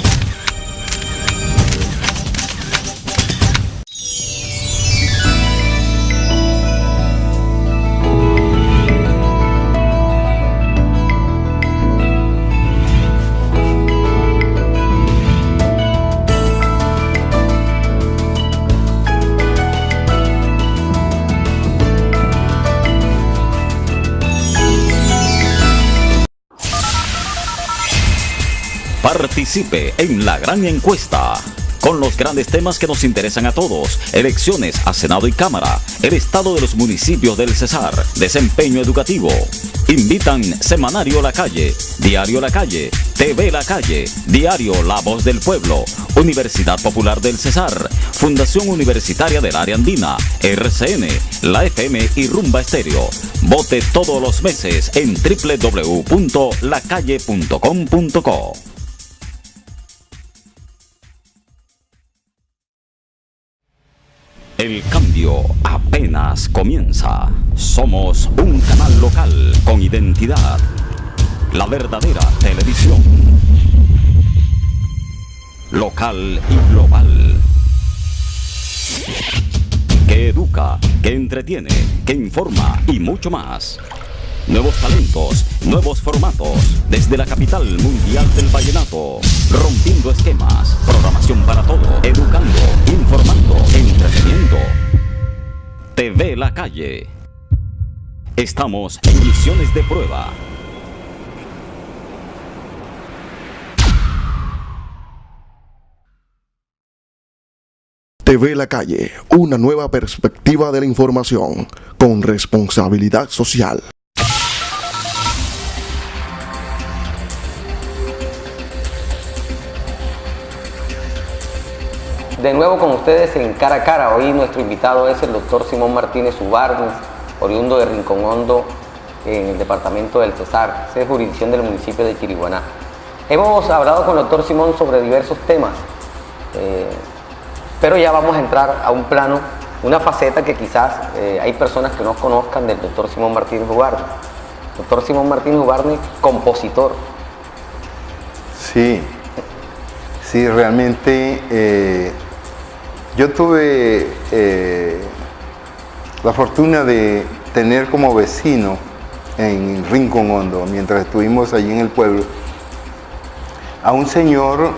Participe en la gran encuesta. Con los grandes temas que nos interesan a todos: elecciones a Senado y Cámara, el estado de los municipios del Cesar, desempeño educativo. Invitan Semanario La Calle, Diario La Calle, TV La Calle, Diario La Voz del Pueblo, Universidad Popular del Cesar, Fundación Universitaria del Área Andina, RCN, La FM y Rumba Estéreo. Vote todos los meses en www.lacalle.com.co. El cambio apenas comienza. Somos un canal local con identidad. La verdadera televisión. Local y global. Que educa, que entretiene, que informa y mucho más. Nuevos talentos, nuevos formatos, desde la capital mundial del vallenato, rompiendo esquemas, programación para todo, educando, informando, entreteniendo. TV La Calle. Estamos en misiones de prueba. TV La Calle, una nueva perspectiva de la información con responsabilidad social. De nuevo con ustedes en Cara a Cara. Hoy nuestro invitado es el doctor Simón Martínez Ubarnes, oriundo de Rincón Hondo, en el departamento del Cesar, es jurisdicción del municipio de Chiriguaná. Hemos hablado con el doctor Simón sobre diversos temas, pero ya vamos a entrar a un plano, una faceta que quizás hay personas que no conozcan del doctor Simón Martínez Ubarnes. Doctor Simón Martínez Ubarnes, compositor. Sí, realmente yo tuve la fortuna de tener como vecino en Rincón Hondo, mientras estuvimos allí en el pueblo, a un señor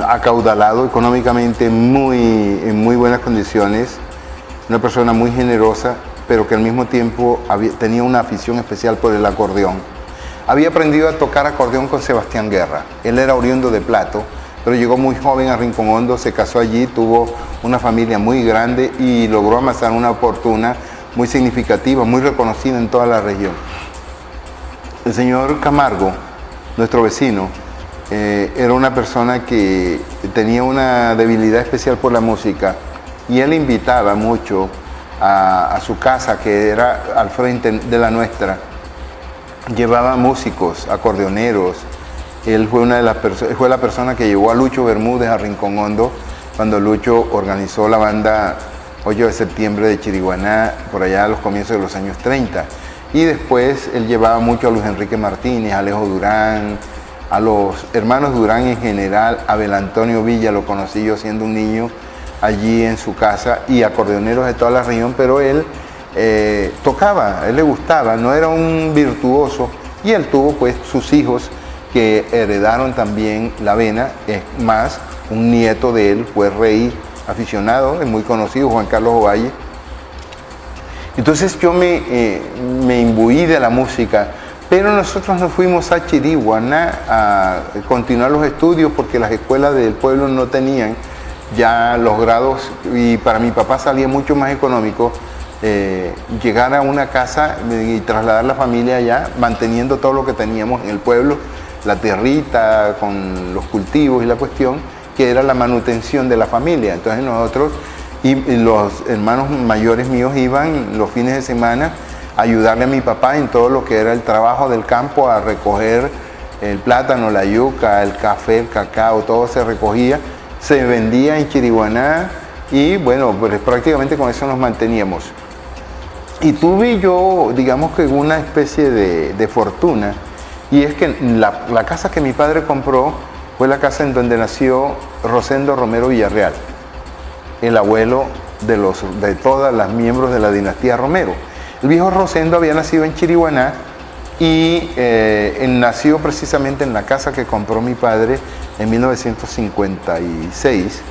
acaudalado económicamente, en muy buenas condiciones, una persona muy generosa, pero que al mismo tiempo tenía una afición especial por el acordeón. Había aprendido a tocar acordeón con Sebastián Guerra. Él era oriundo de Plato, pero llegó muy joven a Rincón Hondo, se casó allí, tuvo una familia muy grande y logró amasar una fortuna muy significativa, muy reconocida en toda la región. El señor Camargo, nuestro vecino, era una persona que tenía una debilidad especial por la música y él invitaba mucho a su casa, que era al frente de la nuestra. Llevaba músicos, acordeoneros. Él fue la persona que llevó a Lucho Bermúdez a Rincón Hondo cuando Lucho organizó la banda 8 de septiembre de Chiriguaná, por allá a los comienzos de los años 30. Y después él llevaba mucho a Luis Enrique Martínez, a Alejo Durán, a los hermanos Durán en general, a Abel Antonio Villa, lo conocí yo siendo un niño allí en su casa, y acordeoneros de toda la región, pero él tocaba, a él le gustaba, no era un virtuoso, y él tuvo pues sus hijos que heredaron también la vena. Es más, un nieto de él fue rey aficionado, es muy conocido, Juan Carlos Ovalle. Entonces yo me imbuí de la música, pero nosotros nos fuimos a Chiriguaná a continuar los estudios porque las escuelas del pueblo no tenían ya los grados, y para mi papá salía mucho más económico llegar a una casa y trasladar la familia allá, manteniendo todo lo que teníamos en el pueblo, la tierrita con los cultivos y la cuestión, que era la manutención de la familia. Entonces nosotros y los hermanos mayores míos iban los fines de semana a ayudarle a mi papá en todo lo que era el trabajo del campo, a recoger el plátano, la yuca, el café, el cacao, todo se recogía, se vendía en Chiriguaná, y bueno, pues prácticamente con eso nos manteníamos. Y tuve yo, digamos que una especie de fortuna, y es que la casa que mi padre compró fue la casa en donde nació Rosendo Romero Villarreal, el abuelo de todas las miembros de la dinastía Romero. El viejo Rosendo había nacido en Chiriguaná y él nació precisamente en la casa que compró mi padre en 1956.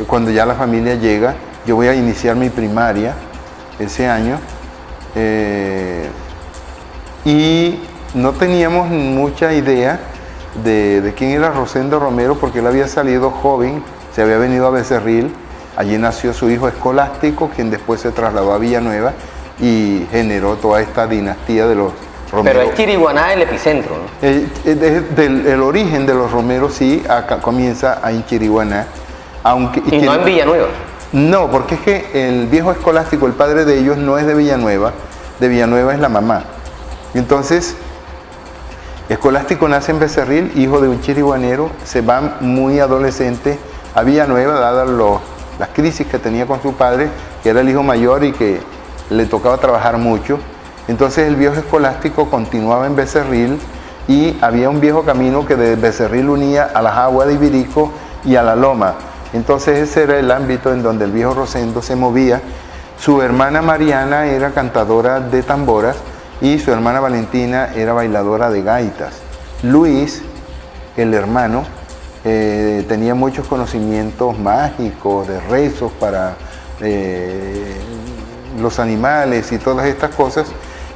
Cuando ya la familia llega, yo voy a iniciar mi primaria ese año, y no teníamos mucha idea de quién era Rosendo Romero, porque él había salido joven, se había venido a Becerril, allí nació su hijo Escolástico, quien después se trasladó a Villanueva y generó toda esta dinastía de los Romero. Pero es Chiriguaná el epicentro, ¿no? El origen de los Romeros sí acá comienza en Chiriguaná. Aunque, y no en Villanueva. No, porque es que el viejo Escolástico, el padre de ellos, no es de Villanueva es la mamá. Entonces, Escolástico nace en Becerril, hijo de un chiriguanero, se va muy adolescente a Villanueva, dadas las crisis que tenía con su padre, que era el hijo mayor y que le tocaba trabajar mucho. Entonces el viejo Escolástico continuaba en Becerril y había un viejo camino que de Becerril unía a las aguas de Ibirico y a la Loma. Entonces ese era el ámbito en donde el viejo Rosendo se movía. Su hermana Mariana era cantadora de tamboras y su hermana Valentina era bailadora de gaitas. Luis, el hermano, tenía muchos conocimientos mágicos, de rezos para los animales y todas estas cosas.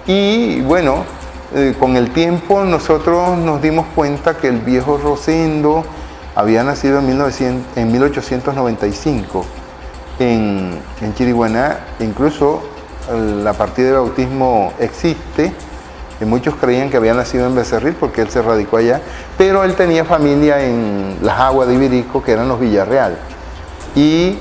Y bueno, con el tiempo nosotros nos dimos cuenta que el viejo Rosendo había nacido en 1895 en Chiriguaná. Incluso la partida de bautismo existe, y muchos creían que había nacido en Becerril porque él se radicó allá, pero él tenía familia en las aguas de Ibirico, que eran los Villarreal, y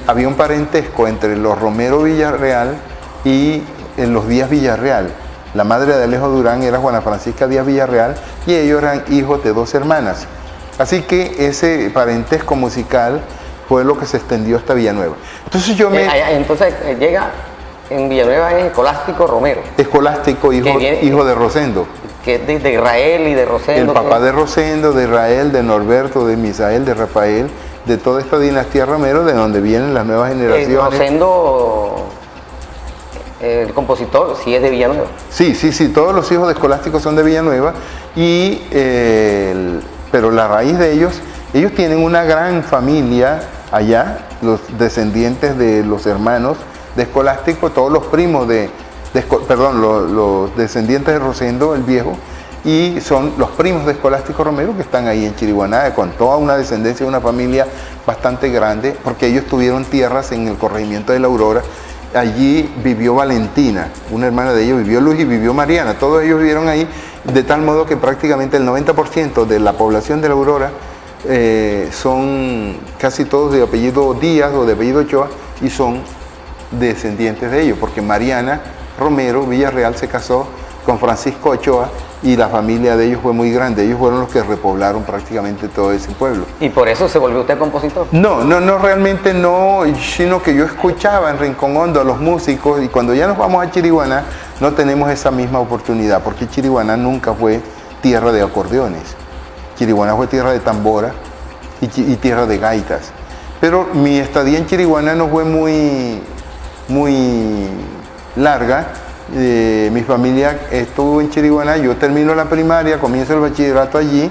había un parentesco entre los Romero Villarreal y los Díaz Villarreal. La madre de Alejo Durán era Juana Francisca Díaz Villarreal y ellos eran hijos de dos hermanas. Así que ese parentesco musical fue lo que se extendió hasta Villanueva. Entonces entonces llega en Villanueva es Escolástico Romero. Escolástico, hijo de Rosendo. Que es de Israel y de Rosendo. El papá de Rosendo, de Israel, de Norberto, de Misael, de Rafael, de toda esta dinastía Romero, de donde vienen las nuevas generaciones. Rosendo, el compositor, sí es de Villanueva. Sí, todos los hijos de Escolástico son de Villanueva, pero la raíz de ellos tienen una gran familia allá, los descendientes de los hermanos de Escolástico, todos los primos los descendientes de Rosendo el Viejo, y son los primos de Escolástico Romero que están ahí en Chiriguaná, con toda una descendencia, una familia bastante grande, porque ellos tuvieron tierras en el corregimiento de la Aurora. Allí vivió Valentina, una hermana de ellos, vivió Luz y vivió Mariana, todos ellos vivieron ahí, de tal modo que prácticamente el 90% de la población de la Aurora son casi todos de apellido Díaz o de apellido Ochoa, y son descendientes de ellos, porque Mariana Romero Villarreal se casó con Francisco Ochoa y la familia de ellos fue muy grande. Ellos fueron los que repoblaron prácticamente todo ese pueblo. ¿Y por eso se volvió usted compositor? No, realmente no, sino que yo escuchaba en Rincón Hondo a los músicos, y cuando ya nos vamos a Chiriguaná no tenemos esa misma oportunidad, porque Chiriguaná nunca fue tierra de acordeones. Chiriguaná fue tierra de tambora y tierra de gaitas. Pero mi estadía en Chiriguaná no fue muy larga. Mi familia estuvo en Chiriguaná, yo termino la primaria, comienzo el bachillerato allí,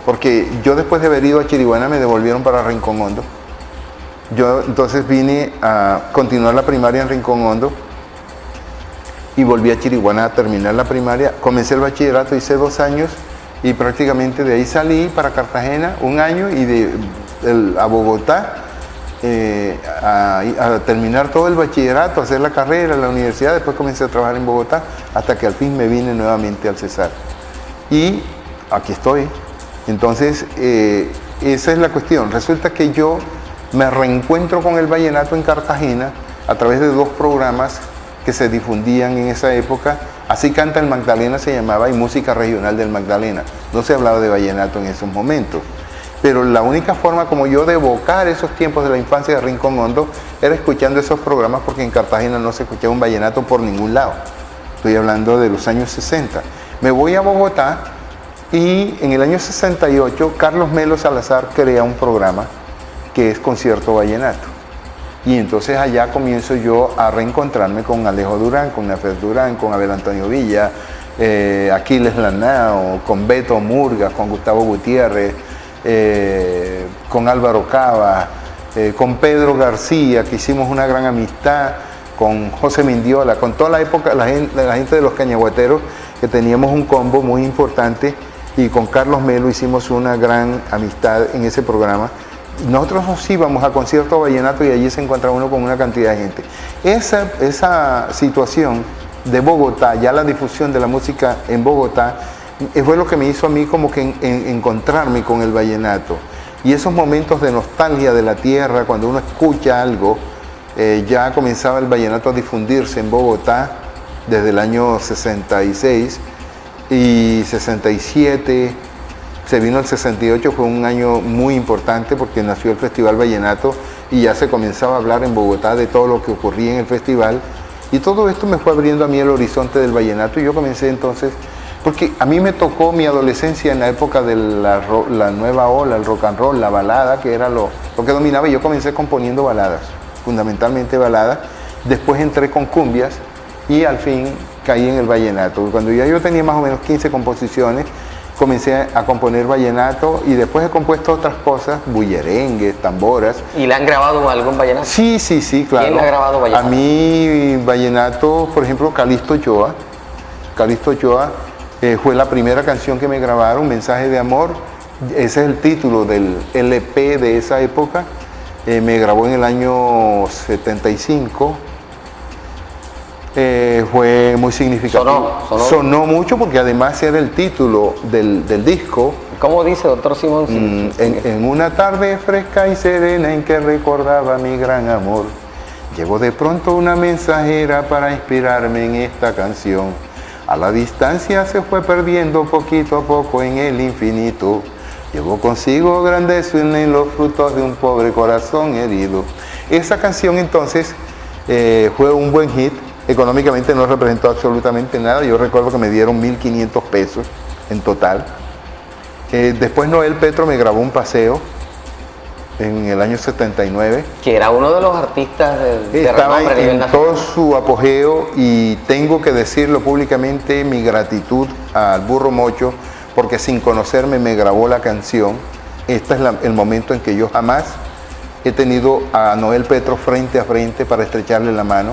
porque yo después de haber ido a Chiriguaná me devolvieron para Rincón Hondo. Yo entonces vine a continuar la primaria en Rincón Hondo y volví a Chiriguaná a terminar la primaria, comencé el bachillerato, hice 2 años y prácticamente de ahí salí para Cartagena 1 año y a Bogotá. A terminar todo el bachillerato, hacer la carrera en la universidad, después comencé a trabajar en Bogotá, hasta que al fin me vine nuevamente al Cesar. Y aquí estoy. Entonces, esa es la cuestión. Resulta que yo me reencuentro con el vallenato en Cartagena a través de 2 programas que se difundían en esa época. Así canta el Magdalena se llamaba, y Música Regional del Magdalena. No se hablaba de vallenato en esos momentos. Pero la única forma como yo de evocar esos tiempos de la infancia de Rincón Hondo era escuchando esos programas, porque en Cartagena no se escuchaba un vallenato por ningún lado. Estoy hablando de los años 60. Me voy a Bogotá y en el año 68 Carlos Melo Salazar crea un programa que es Concierto Vallenato. Y entonces allá comienzo yo a reencontrarme con Alejo Durán, con Nafer Durán, con Abel Antonio Villa, Aquiles Lanao, con Beto Murgas, con Gustavo Gutiérrez, con Álvaro Cava, con Pedro García, que hicimos una gran amistad, con José Mindiola, con toda la época, la gente de los cañaguateros, que teníamos un combo muy importante y con Carlos Melo hicimos una gran amistad en ese programa. Nosotros nos íbamos a conciertos vallenato y allí se encontraba uno con una cantidad de gente. Esa situación de Bogotá, ya la difusión de la música en Bogotá, fue lo que me hizo a mí como que encontrarme con el vallenato. Y esos momentos de nostalgia de la tierra, cuando uno escucha algo, ya comenzaba el vallenato a difundirse en Bogotá desde el año 66 y 67. Se vino el 68, fue un año muy importante porque nació el Festival Vallenato y ya se comenzaba a hablar en Bogotá de todo lo que ocurría en el festival. Y todo esto me fue abriendo a mí el horizonte del vallenato y yo comencé entonces, porque a mí me tocó mi adolescencia en la época de la nueva ola, el rock and roll, la balada, que era lo que dominaba, y yo comencé componiendo baladas, fundamentalmente baladas. Después entré con cumbias y al fin caí en el vallenato. Cuando ya yo tenía más o menos 15 composiciones, comencé a componer vallenato y después he compuesto otras cosas, bullerengues, tamboras. ¿Y le han grabado algún vallenato? Sí, claro. ¿Quién le ha grabado vallenato? A mí vallenato, por ejemplo, Calixto Ochoa. Calixto Ochoa fue la primera canción que me grabaron, Mensaje de Amor. Ese es el título del LP de esa época. Me grabó en el año 75. Fue muy significativo. Sonó mucho porque además era el título del disco. ¿Cómo dice, doctor Simón? En una tarde fresca y serena en que recordaba mi gran amor, llegó de pronto una mensajera para inspirarme en esta canción. A la distancia se fue perdiendo poquito a poco en el infinito. Llevó consigo grandeza en los frutos de un pobre corazón herido. Esa canción entonces fue un buen hit. Económicamente no representó absolutamente nada. Yo recuerdo que me dieron 1.500 pesos en total. Después Noel Petro me grabó un paseo en el año 79. Que era uno de los artistas de Estaba renombre en todo su apogeo y tengo que decirlo públicamente, mi gratitud al Burro Mocho, porque sin conocerme me grabó la canción. Este es el momento en que yo jamás he tenido a Noel Petro frente a frente para estrecharle la mano.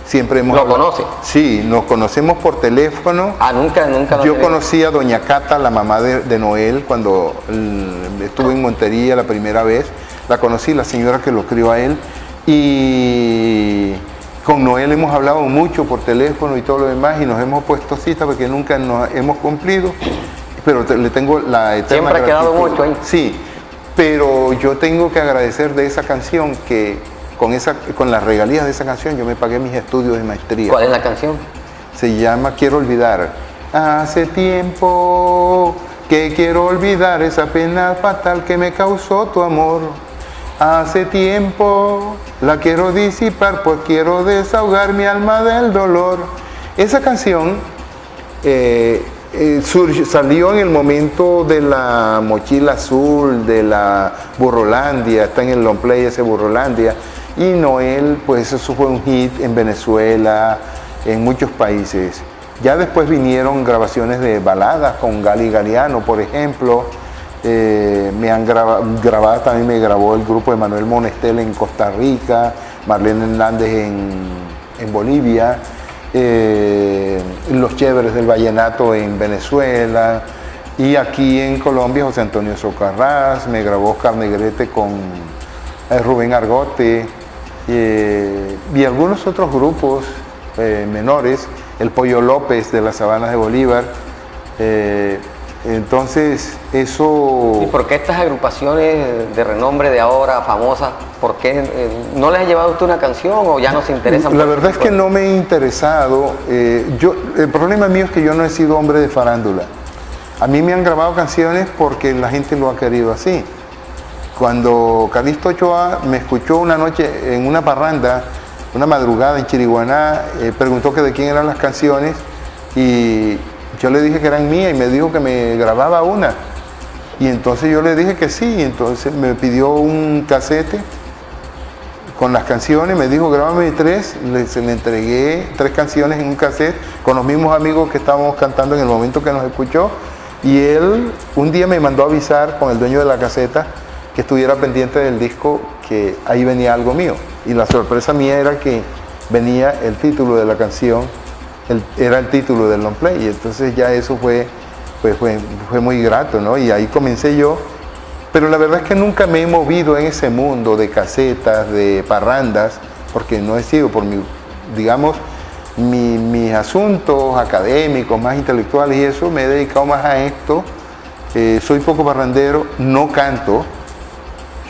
Siempre hemos ¿Lo conoce? Sí, nos conocemos por teléfono. Nunca. Yo conocí a doña Cata, la mamá de Noel, cuando estuve en Montería la primera vez. La conocí, la señora que lo crió a él. Y con Noel hemos hablado mucho por teléfono y todo lo demás, y nos hemos puesto cita porque nunca nos hemos cumplido. Pero le tengo la eterna Siempre ha quedado gratitud. mucho ahí. Sí, pero yo tengo que agradecer de esa canción que con las regalías de esa canción yo me pagué mis estudios de maestría. ¿Cuál es la canción? Se llama Quiero Olvidar. Hace tiempo que quiero olvidar esa pena fatal que me causó tu amor. Hace tiempo la quiero disipar, pues quiero desahogar mi alma del dolor. Esa canción salió en el momento de la Mochila Azul, de la Burrolandia, está en el long play ese Burrolandia. Y Noel, pues eso fue un hit en Venezuela, en muchos países. Ya después vinieron grabaciones de baladas con Gali Galiano, por ejemplo. Me han grabado, también me grabó el grupo de Manuel Monestel en Costa Rica, Marlene Hernández en Bolivia, Los Chéveres del Vallenato en Venezuela, y aquí en Colombia José Antonio Socarrás, me grabó Oscar Negrete con Rubén Argote, y algunos otros grupos menores, el Pollo López de las Sabanas de Bolívar. Entonces eso... ¿Y por qué estas agrupaciones de renombre de ahora, famosas, por qué no les ha llevado usted una canción o ya no se interesan? La verdad es que no me he interesado. El problema mío es que yo no he sido hombre de farándula. A mí me han grabado canciones porque la gente lo ha querido así. Cuando Calixto Ochoa me escuchó una noche en una parranda, una madrugada en Chiriguaná, preguntó que de quién eran las canciones y yo le dije que eran mías y me dijo que me grababa una. Y entonces yo le dije que sí, y entonces me pidió un casete con las canciones, me dijo grábame 3, se le entregué 3 canciones en un cassette con los mismos amigos que estábamos cantando en el momento que nos escuchó, y él un día me mandó a avisar con el dueño de la caseta que estuviera pendiente del disco, que ahí venía algo mío. Y la sorpresa mía era que venía el título de la canción era el título del long play, y entonces ya eso fue muy grato, ¿no? Y ahí comencé yo, pero la verdad es que nunca me he movido en ese mundo de casetas, de parrandas, porque no he sido por mis asuntos académicos, más intelectuales y eso, me he dedicado más a esto. Soy poco parrandero, no canto,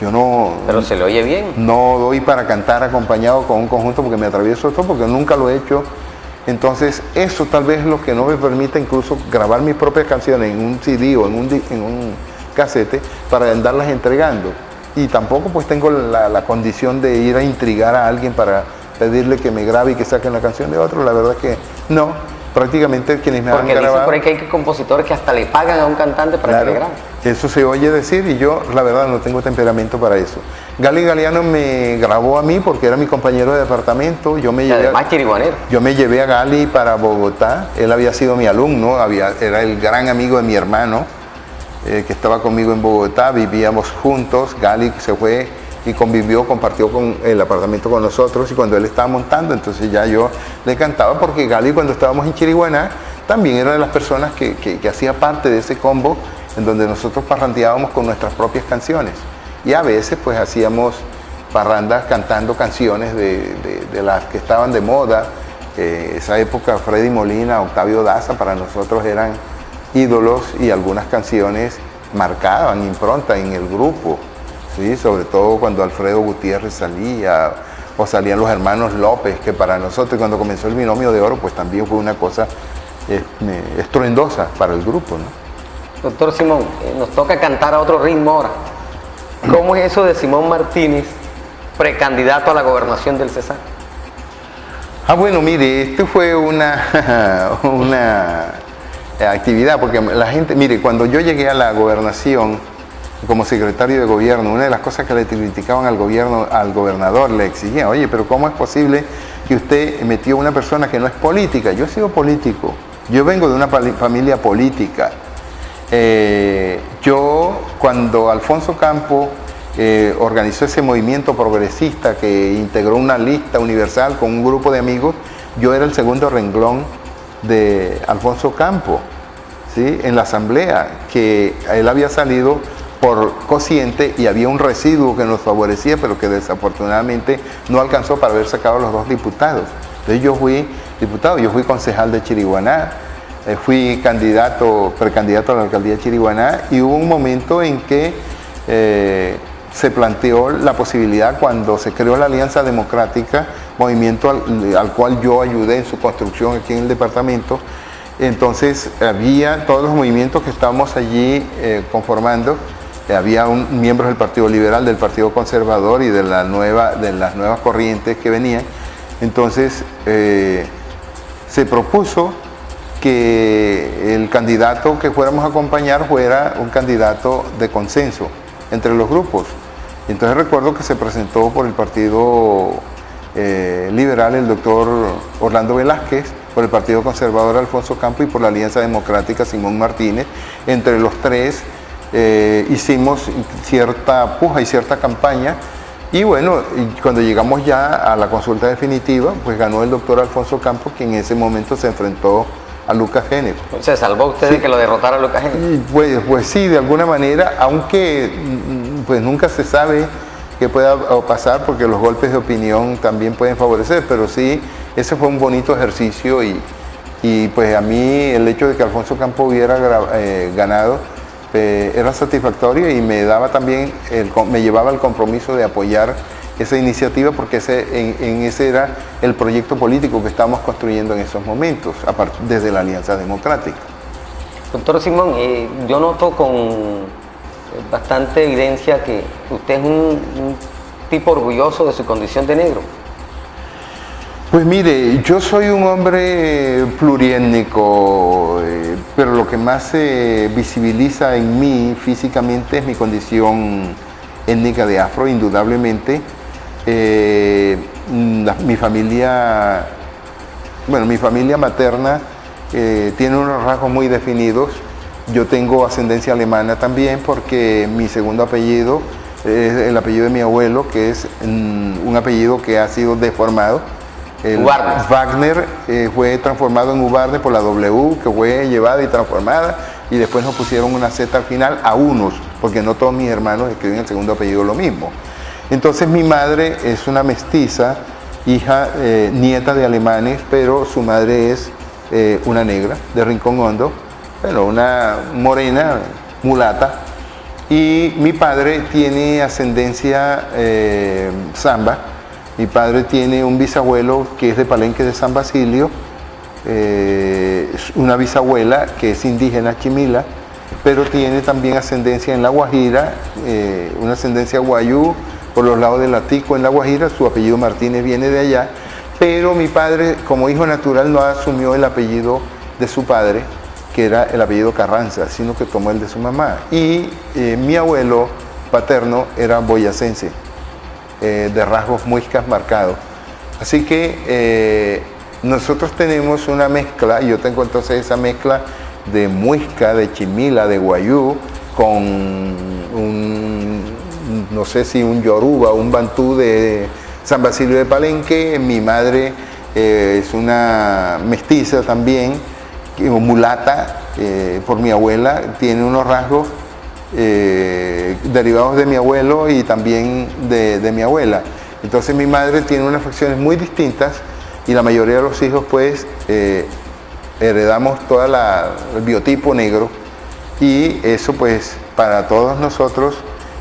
yo no... Pero se le oye bien. No doy para cantar acompañado con un conjunto porque me atravieso esto, porque nunca lo he hecho. Entonces eso tal vez es lo que no me permite incluso grabar mis propias canciones en un CD o en un casete para andarlas entregando. Y tampoco pues tengo la condición de ir a intrigar a alguien para pedirle que me grabe y que saquen la canción de otro. La verdad es que no, prácticamente quienes me han grabado... Porque dicen por ahí que hay compositores que hasta le pagan a un cantante para que le grabe. Eso se oye decir y yo la verdad no tengo temperamento para eso. Gali Galeano me grabó a mí porque era mi compañero de departamento. Yo me llevé a Gali para Bogotá. Él había sido mi alumno, era el gran amigo de mi hermano que estaba conmigo en Bogotá. Vivíamos juntos. Gali se fue y compartió con el apartamento con nosotros, y cuando él estaba montando, entonces ya yo le cantaba, porque Gali, cuando estábamos en Chiriguaná, también era de las personas que hacía parte de ese combo en donde nosotros parrandeábamos con nuestras propias canciones, y a veces pues hacíamos parrandas cantando canciones de las que estaban de moda. Esa época Freddy Molina, Octavio Daza para nosotros eran ídolos, y algunas canciones marcaban impronta en el grupo. Sí, sobre todo cuando Alfredo Gutiérrez salía, o salían los hermanos López, que para nosotros cuando comenzó el Binomio de Oro, pues también fue una cosa estruendosa para el grupo, ¿no? Doctor Simón, nos toca cantar a otro ritmo ahora. ¿Cómo es eso de Simón Martínez, precandidato a la gobernación del Cesar? Bueno, mire, esto fue una actividad, porque la gente, mire, cuando yo llegué a la gobernación, como secretario de gobierno, una de las cosas que le criticaban al gobernador, le exigían, oye, pero ¿cómo es posible que usted metió a una persona que no es política? Yo he sido político, yo vengo de una familia política. Yo, cuando Alfonso Campo organizó ese movimiento progresista que integró una lista universal con un grupo de amigos, yo era el segundo renglón de Alfonso Campo, ¿sí? En la asamblea, que él había salido por cociente y había un residuo que nos favorecía, pero que desafortunadamente no alcanzó para haber sacado los 2 diputados. Entonces yo fui diputado, yo fui concejal de Chiriguaná, fui precandidato a la alcaldía de Chiriguaná, y hubo un momento en que se planteó la posibilidad, cuando se creó la Alianza Democrática, movimiento al cual yo ayudé en su construcción aquí en el departamento. Entonces había todos los movimientos que estábamos allí conformando. Había miembros del Partido Liberal, del Partido Conservador y de las nuevas corrientes que venían. Entonces se propuso que el candidato que fuéramos a acompañar fuera un candidato de consenso entre los grupos. Entonces recuerdo que se presentó por el Partido Liberal el doctor Orlando Velázquez, por el Partido Conservador Alfonso Campo, y por la Alianza Democrática Simón Martínez. Entre los tres hicimos cierta puja y cierta campaña, y bueno, cuando llegamos ya a la consulta definitiva, pues ganó el doctor Alfonso Campos, quien en ese momento se enfrentó a Lucas Género. ¿Se salvó usted de que lo derrotara Lucas Género? Pues sí, de alguna manera, aunque pues nunca se sabe qué pueda pasar, porque los golpes de opinión también pueden favorecer, pero sí, ese fue un bonito ejercicio, y pues a mí el hecho de que Alfonso Campos hubiera ganado era satisfactorio, y me daba también me llevaba el compromiso de apoyar esa iniciativa, porque ese era el proyecto político que estábamos construyendo en esos momentos, desde la Alianza Democrática. Doctor Simón, yo noto con bastante evidencia que usted es un tipo orgulloso de su condición de negro. Pues mire, yo soy un hombre pluriétnico, pero lo que más se visibiliza en mí físicamente es mi condición étnica de afro, indudablemente. Mi familia materna tiene unos rasgos muy definidos. Yo tengo ascendencia alemana también, porque mi segundo apellido es el apellido de mi abuelo, que es un apellido que ha sido deformado El Wagner fue transformado en Ubarne por la W, que fue llevada y transformada, y después nos pusieron una Z al final a unos, porque no todos mis hermanos escriben el segundo apellido lo mismo. Entonces mi madre es una mestiza, hija, nieta de alemanes, pero su madre es una negra de Rincón Hondo, bueno, una morena, mulata, y mi padre tiene ascendencia samba. Mi padre tiene un bisabuelo que es de Palenque de San Basilio, una bisabuela que es indígena chimila, pero tiene también ascendencia en La Guajira, una ascendencia guayú por los lados de Latico en La Guajira. Su apellido Martínez viene de allá, pero mi padre, como hijo natural, no asumió el apellido de su padre, que era el apellido Carranza, sino que tomó el de su mamá. Y mi abuelo paterno era boyacense, de rasgos muiscas marcados. Así que nosotros tenemos una mezcla, y yo tengo entonces esa mezcla de muisca, de chimila, de guayú, con no sé si un yoruba, un bantú de San Basilio de Palenque. Mi madre es una mestiza también, mulata, por mi abuela, tiene unos rasgos derivados de mi abuelo y también de mi abuela. Entonces mi madre tiene unas facciones muy distintas, y la mayoría de los hijos pues heredamos todo el biotipo negro, y eso pues para todos nosotros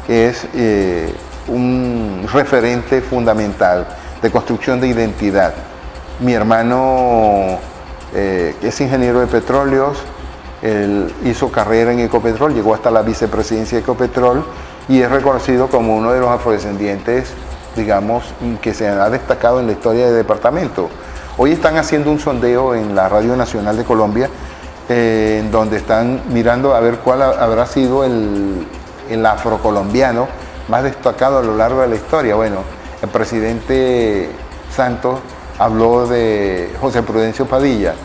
es un referente fundamental de construcción de identidad. Mi hermano es ingeniero de petróleos. Él hizo carrera en Ecopetrol, llegó hasta la vicepresidencia de Ecopetrol, y es reconocido como uno de los afrodescendientes, digamos, que se ha destacado en la historia del departamento. Hoy están haciendo un sondeo en la Radio Nacional de Colombia, en donde están mirando a ver cuál habrá sido el afrocolombiano más destacado a lo largo de la historia. Bueno, el presidente Santos habló de José Prudencio Padilla.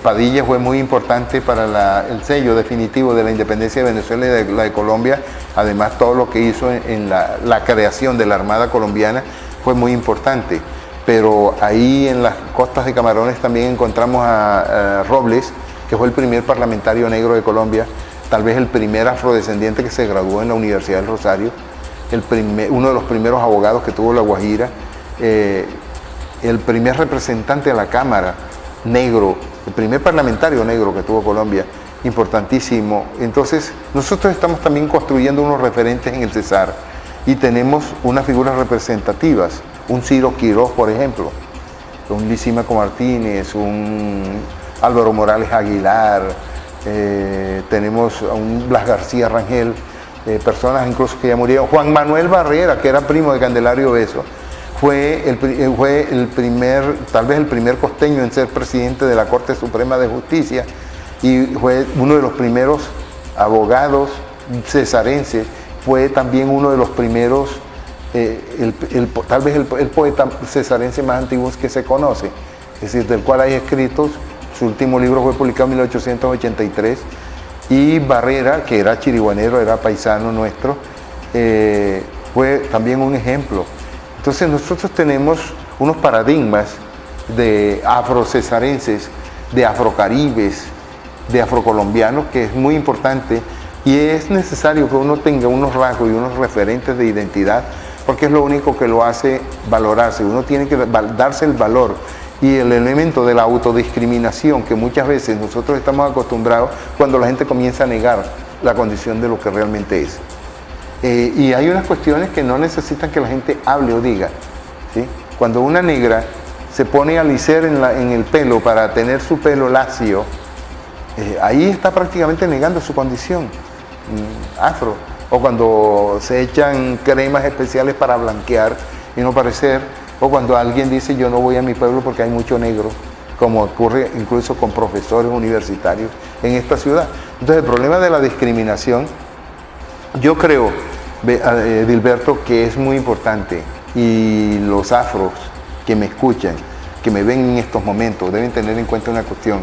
Padilla fue muy importante para el sello definitivo de la independencia de Venezuela y de la de Colombia. Además, todo lo que hizo en la creación de la Armada colombiana fue muy importante. Pero ahí en las costas de Camarones también encontramos a Robles, que fue el primer parlamentario negro de Colombia, tal vez el primer afrodescendiente que se graduó en la Universidad del Rosario, uno de los primeros abogados que tuvo La Guajira, el primer representante de la Cámara negro, el primer parlamentario negro que tuvo Colombia, importantísimo. Entonces nosotros estamos también construyendo unos referentes en el Cesar, y tenemos unas figuras representativas, un Ciro Quiroz, por ejemplo, un Lisímaco Martínez, un Álvaro Morales Aguilar, tenemos a un Blas García Rangel, personas incluso que ya murieron. Juan Manuel Barrera, que era primo de Candelario Beso, fue el primer, tal vez el primer costeño en ser presidente de la Corte Suprema de Justicia, y fue uno de los primeros abogados cesarenses. Fue también uno de los primeros, tal vez el poeta cesarense más antiguo que se conoce, es decir, del cual hay escritos. Su último libro fue publicado en 1883, y Barrera, que era chiriguanero, era paisano nuestro, fue también un ejemplo. Entonces nosotros tenemos unos paradigmas de afrocesarenses, de afrocaribes, de afrocolombianos, que es muy importante, y es necesario que uno tenga unos rasgos y unos referentes de identidad, porque es lo único que lo hace valorarse. Uno tiene que darse el valor, y el elemento de la autodiscriminación, que muchas veces nosotros estamos acostumbrados cuando la gente comienza a negar la condición de lo que realmente es. Y hay unas cuestiones que no necesitan que la gente hable o diga, ¿sí? Cuando una negra se pone alicer en el pelo para tener su pelo lacio, ahí está prácticamente negando su condición afro. O cuando se echan cremas especiales para blanquear y no parecer, o cuando alguien dice yo no voy a mi pueblo porque hay mucho negro, como ocurre incluso con profesores universitarios en esta ciudad. Entonces el problema de la discriminación, yo creo, Dilberto, que es muy importante, y los afros que me escuchan, que me ven en estos momentos, deben tener en cuenta una cuestión,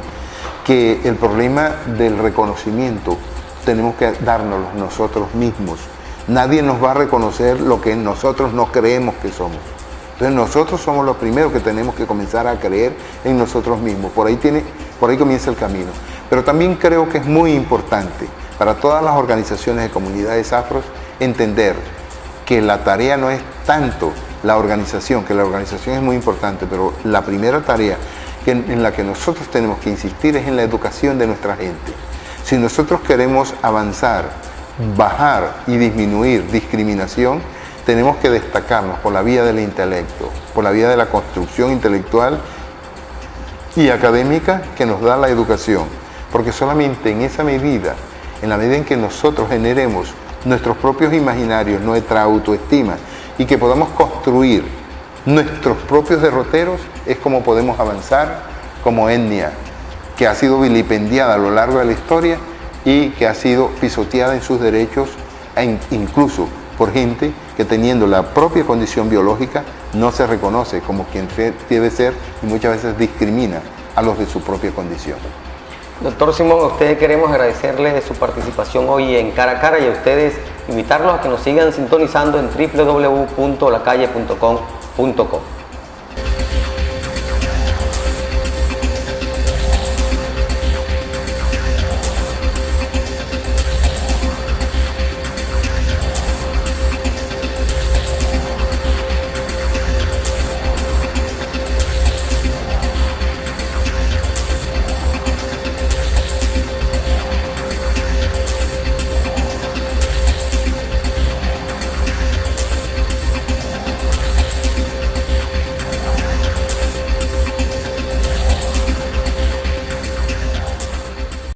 que el problema del reconocimiento tenemos que dárnoslo nosotros mismos. Nadie nos va a reconocer lo que nosotros no creemos que somos. Entonces nosotros somos los primeros que tenemos que comenzar a creer en nosotros mismos. Por ahí comienza el camino. Pero también creo que es muy importante para todas las organizaciones de comunidades afros entender que la tarea no es tanto la organización, que la organización es muy importante, pero la primera tarea en la que nosotros tenemos que insistir es en la educación de nuestra gente. Si nosotros queremos avanzar, bajar y disminuir discriminación, tenemos que destacarnos por la vía del intelecto, por la vía de la construcción intelectual y académica que nos da la educación. Porque solamente en esa medida, en la medida en que nosotros generemos nuestros propios imaginarios, nuestra autoestima y que podamos construir nuestros propios derroteros, es como podemos avanzar como etnia, que ha sido vilipendiada a lo largo de la historia y que ha sido pisoteada en sus derechos, incluso por gente que teniendo la propia condición biológica no se reconoce como quien debe ser y muchas veces discrimina a los de su propia condición. Doctor Simón, a ustedes queremos agradecerle su participación hoy en Cara a Cara y a ustedes invitarlos a que nos sigan sintonizando en www.lacalle.com.co.